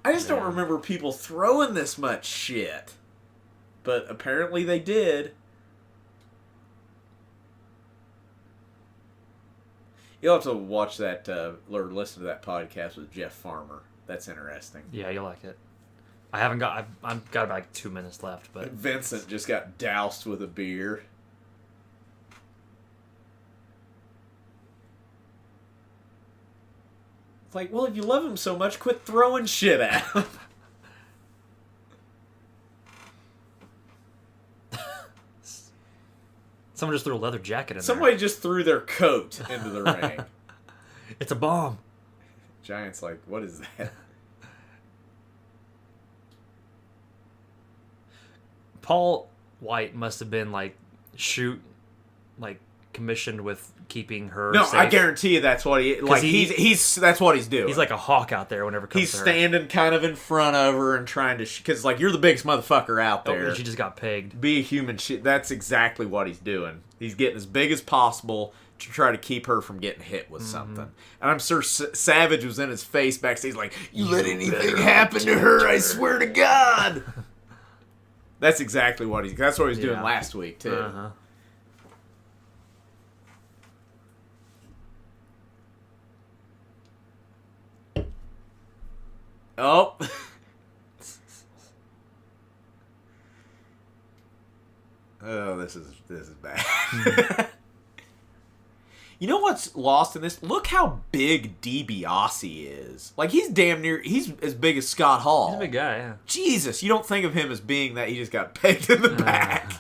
I just don't remember people throwing this much shit. But apparently they did. You'll have to watch that, or listen to that podcast with Jeff Farmer. That's interesting. Yeah, you'll like it. I've got about like 2 minutes left, but Vincent just got doused with a beer. It's like, well, if you love him so much, quit throwing shit at him. someone just threw a leather jacket in Somebody just threw their coat into the ring. there. It's a bomb. Giant's like, what is that? Paul White must have been like commissioned with keeping her. No, safe. I guarantee you that's what he like. He's that's what he's doing. He's like a hawk out there whenever it comes he's to her. standing kind of in front of her and trying to because like you're the biggest motherfucker out there. And she just got pegged. Be a human shit. That's exactly what he's doing. He's getting as big as possible to try to keep her from getting hit with something. And I'm sure Savage was in his face backstage like, you let anything happen to her, I swear to God. That's exactly what that's what he was doing last week, too. Uh-huh. Oh. Oh, this is bad. You know what's lost in this? Look how big DiBiase is. Like, he's as big as Scott Hall. He's a big guy, yeah. Jesus, you don't think of him as being that he just got pegged in the back.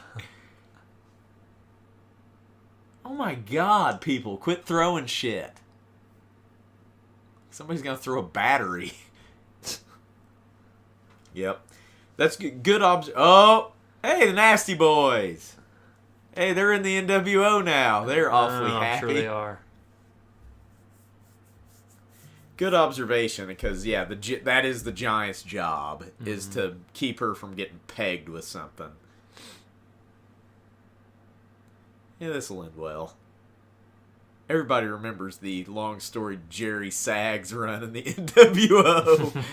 Oh my God, people, quit throwing shit. Somebody's gonna throw a battery. Yep. That's good Oh, hey, the Nasty Boys. Hey, they're in the NWO now. They're awfully happy. I'm sure they are. Good observation, because, yeah, that is the Giant's job, is to keep her from getting pegged with something. Yeah, this will end well. Everybody remembers the long-storied Jerry Sags run in the NWO.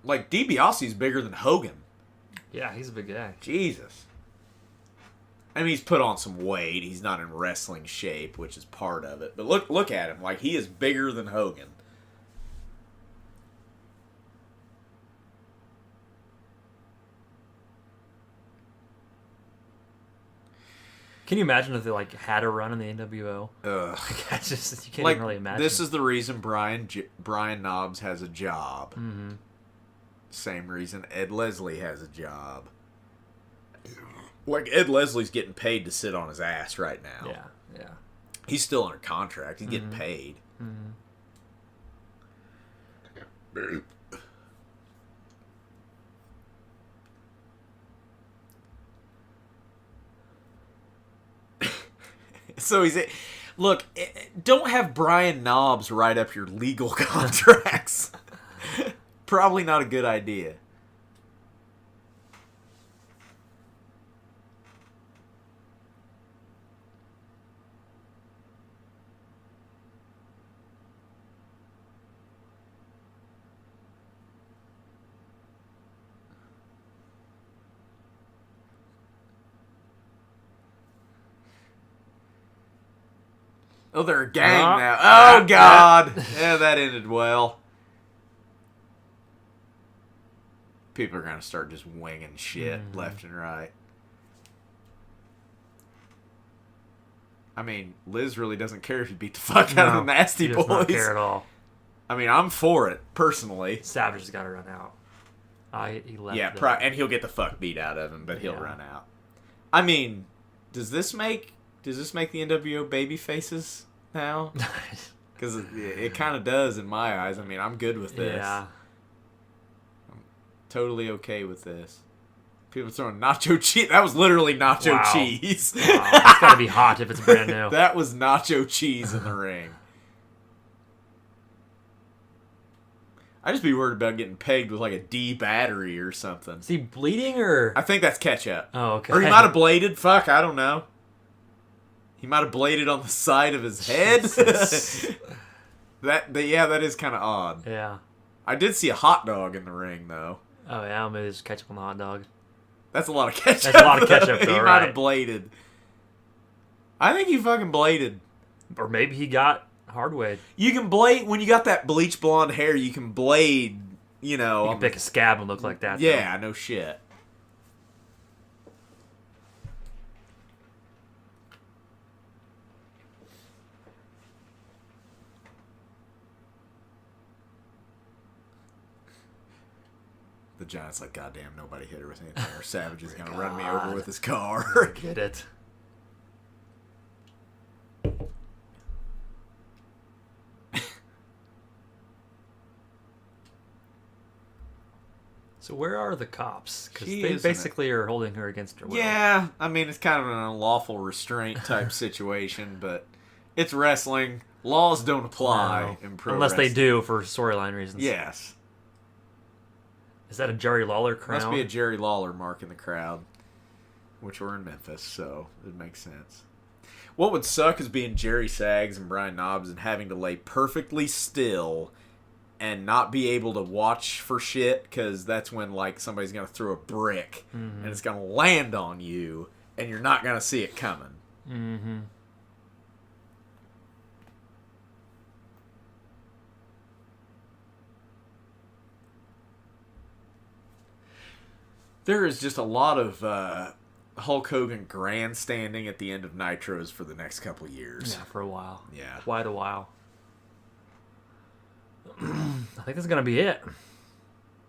Like, DiBiase's bigger than Hogan. Yeah, he's a big guy. Jesus. I mean, he's put on some weight. He's not in wrestling shape, which is part of it. But look at him. Like, he is bigger than Hogan. Can you imagine if they like had a run in the NWO? Ugh. I just you can't Like, even really imagine. this is the reason Brian Knobbs has a job. Mm-hmm. Same reason Ed Leslie has a job. Like, Ed Leslie's getting paid to sit on his ass right now. Yeah, yeah. He's still under contract. He's getting paid. Mm-hmm. So he's... Look, don't have Brian Knobbs write up your legal contracts. Probably not a good idea. Oh, they're a gang now. Oh, God. Yeah, that ended well. People are going to start just winging shit left and right. I mean, Liz really doesn't care if you beat the fuck out of the Nasty he Boys. does not care at all. I mean, I'm for it, personally. Savage has got to run out. He left. Yeah, and he'll get the fuck beat out of him, but he'll run out. I mean, does this make the NWO baby faces now? Because it kind of does in my eyes. I mean, I'm good with this. Yeah. I'm totally okay with this. People throwing nacho cheese. That was literally nacho cheese. Wow. It's got to be hot if it's brand new. That was nacho cheese in the ring. I'd just be worried about getting pegged with like a D battery or something. Is he bleeding or? I think that's ketchup. Oh, okay. Or he might have bladed. Fuck, I don't know. He might have bladed on the side of his head. That is kind of odd. Yeah. I did see a hot dog in the ring, though. Oh, yeah, maybe there's ketchup on the hot dog. That's a lot of ketchup. That's a lot of ketchup, though, He right? might have bladed. I think he fucking bladed. Or maybe he got hardway. You can blade, when you got that bleach blonde hair, you can blade, you know. You can pick a scab and look like that. Yeah, no shit. The Giant's like, goddamn, nobody hit her with anything. Or Savage is going to run me over with his car. Get it. So where are the cops? Because they basically are holding her against her will. Yeah, I mean, it's kind of an unlawful restraint type situation, but it's wrestling. Laws don't apply in pro unless wrestling. they do for storyline reasons. Yes. Is that a Jerry Lawler crown? Must be a Jerry Lawler mark in the crowd, which we're in Memphis, so it makes sense. What would suck is being Jerry Sags and Brian Knobbs and having to lay perfectly still and not be able to watch for shit, because that's when like somebody's going to throw a brick and it's going to land on you and you're not going to see it coming. Mm-hmm. There is just a lot of Hulk Hogan grandstanding at the end of Nitros for the next couple years. Yeah, for a while. Yeah. Quite a while. I think that's going to be it.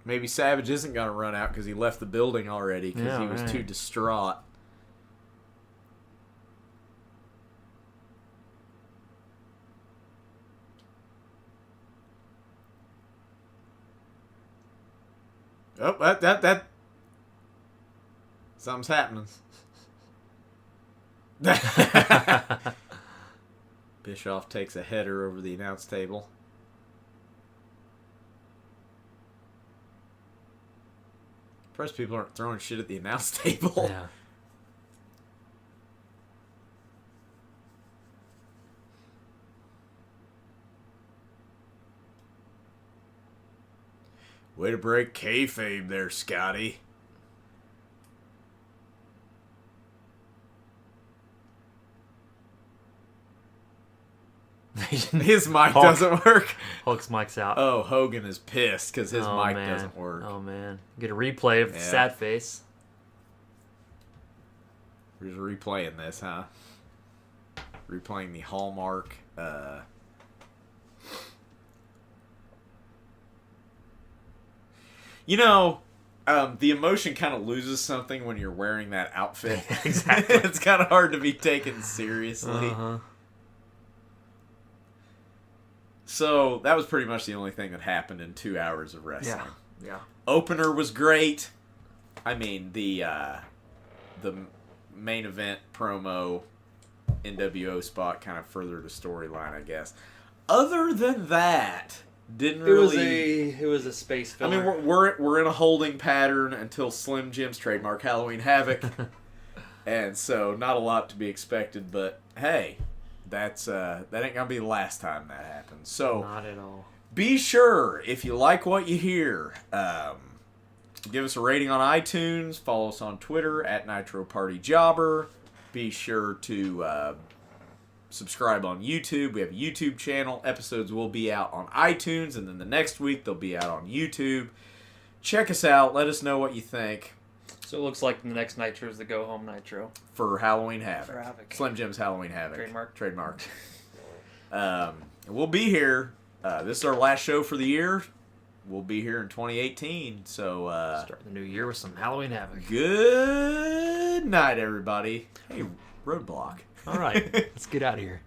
Maybe Savage isn't going to run out because he left the building already because he was too distraught. Oh, that Something's happening. Bischoff takes a header over the announce table. Impressed people aren't throwing shit at the announce table. Yeah. Way to break kayfabe there, Scotty. His mic doesn't work. Hulk's mic's out. Oh, Hogan is pissed because his mic man. doesn't work. Oh, man. Get a replay of the sad face. We're just replaying this, huh? Replaying the Hallmark. You know, the emotion kind of loses something when you're wearing that outfit. Exactly. It's kind of hard to be taken seriously. Uh-huh. So that was pretty much the only thing that happened in 2 hours of wrestling. Yeah. Opener was great. I mean, the main event promo NWO spot kind of furthered the storyline, I guess. Other than that, didn't really. It was a space I filler. mean, we're in a holding pattern until Slim Jim's trademark Halloween Havoc, and so not a lot to be expected. But hey, that ain't gonna be the last time that happens. So Not at all. be sure, if you like what you hear, give us a rating on iTunes. Follow us on Twitter at Nitro Party Jobber. Be sure to subscribe on YouTube. We have a YouTube channel. Episodes will be out on iTunes, and then the next week they'll be out on YouTube. Check us out. Let us know what you think. So it looks like the next Nitro is the Go Home Nitro. For Halloween Havoc. For Havoc. Slim Jim's Halloween Havoc. Trademark. We'll be here. This is our last show for the year. We'll be here in 2018. So Start the new year with some Halloween Havoc. good night, everybody. Hey, Roadblock. All right. Let's get out of here.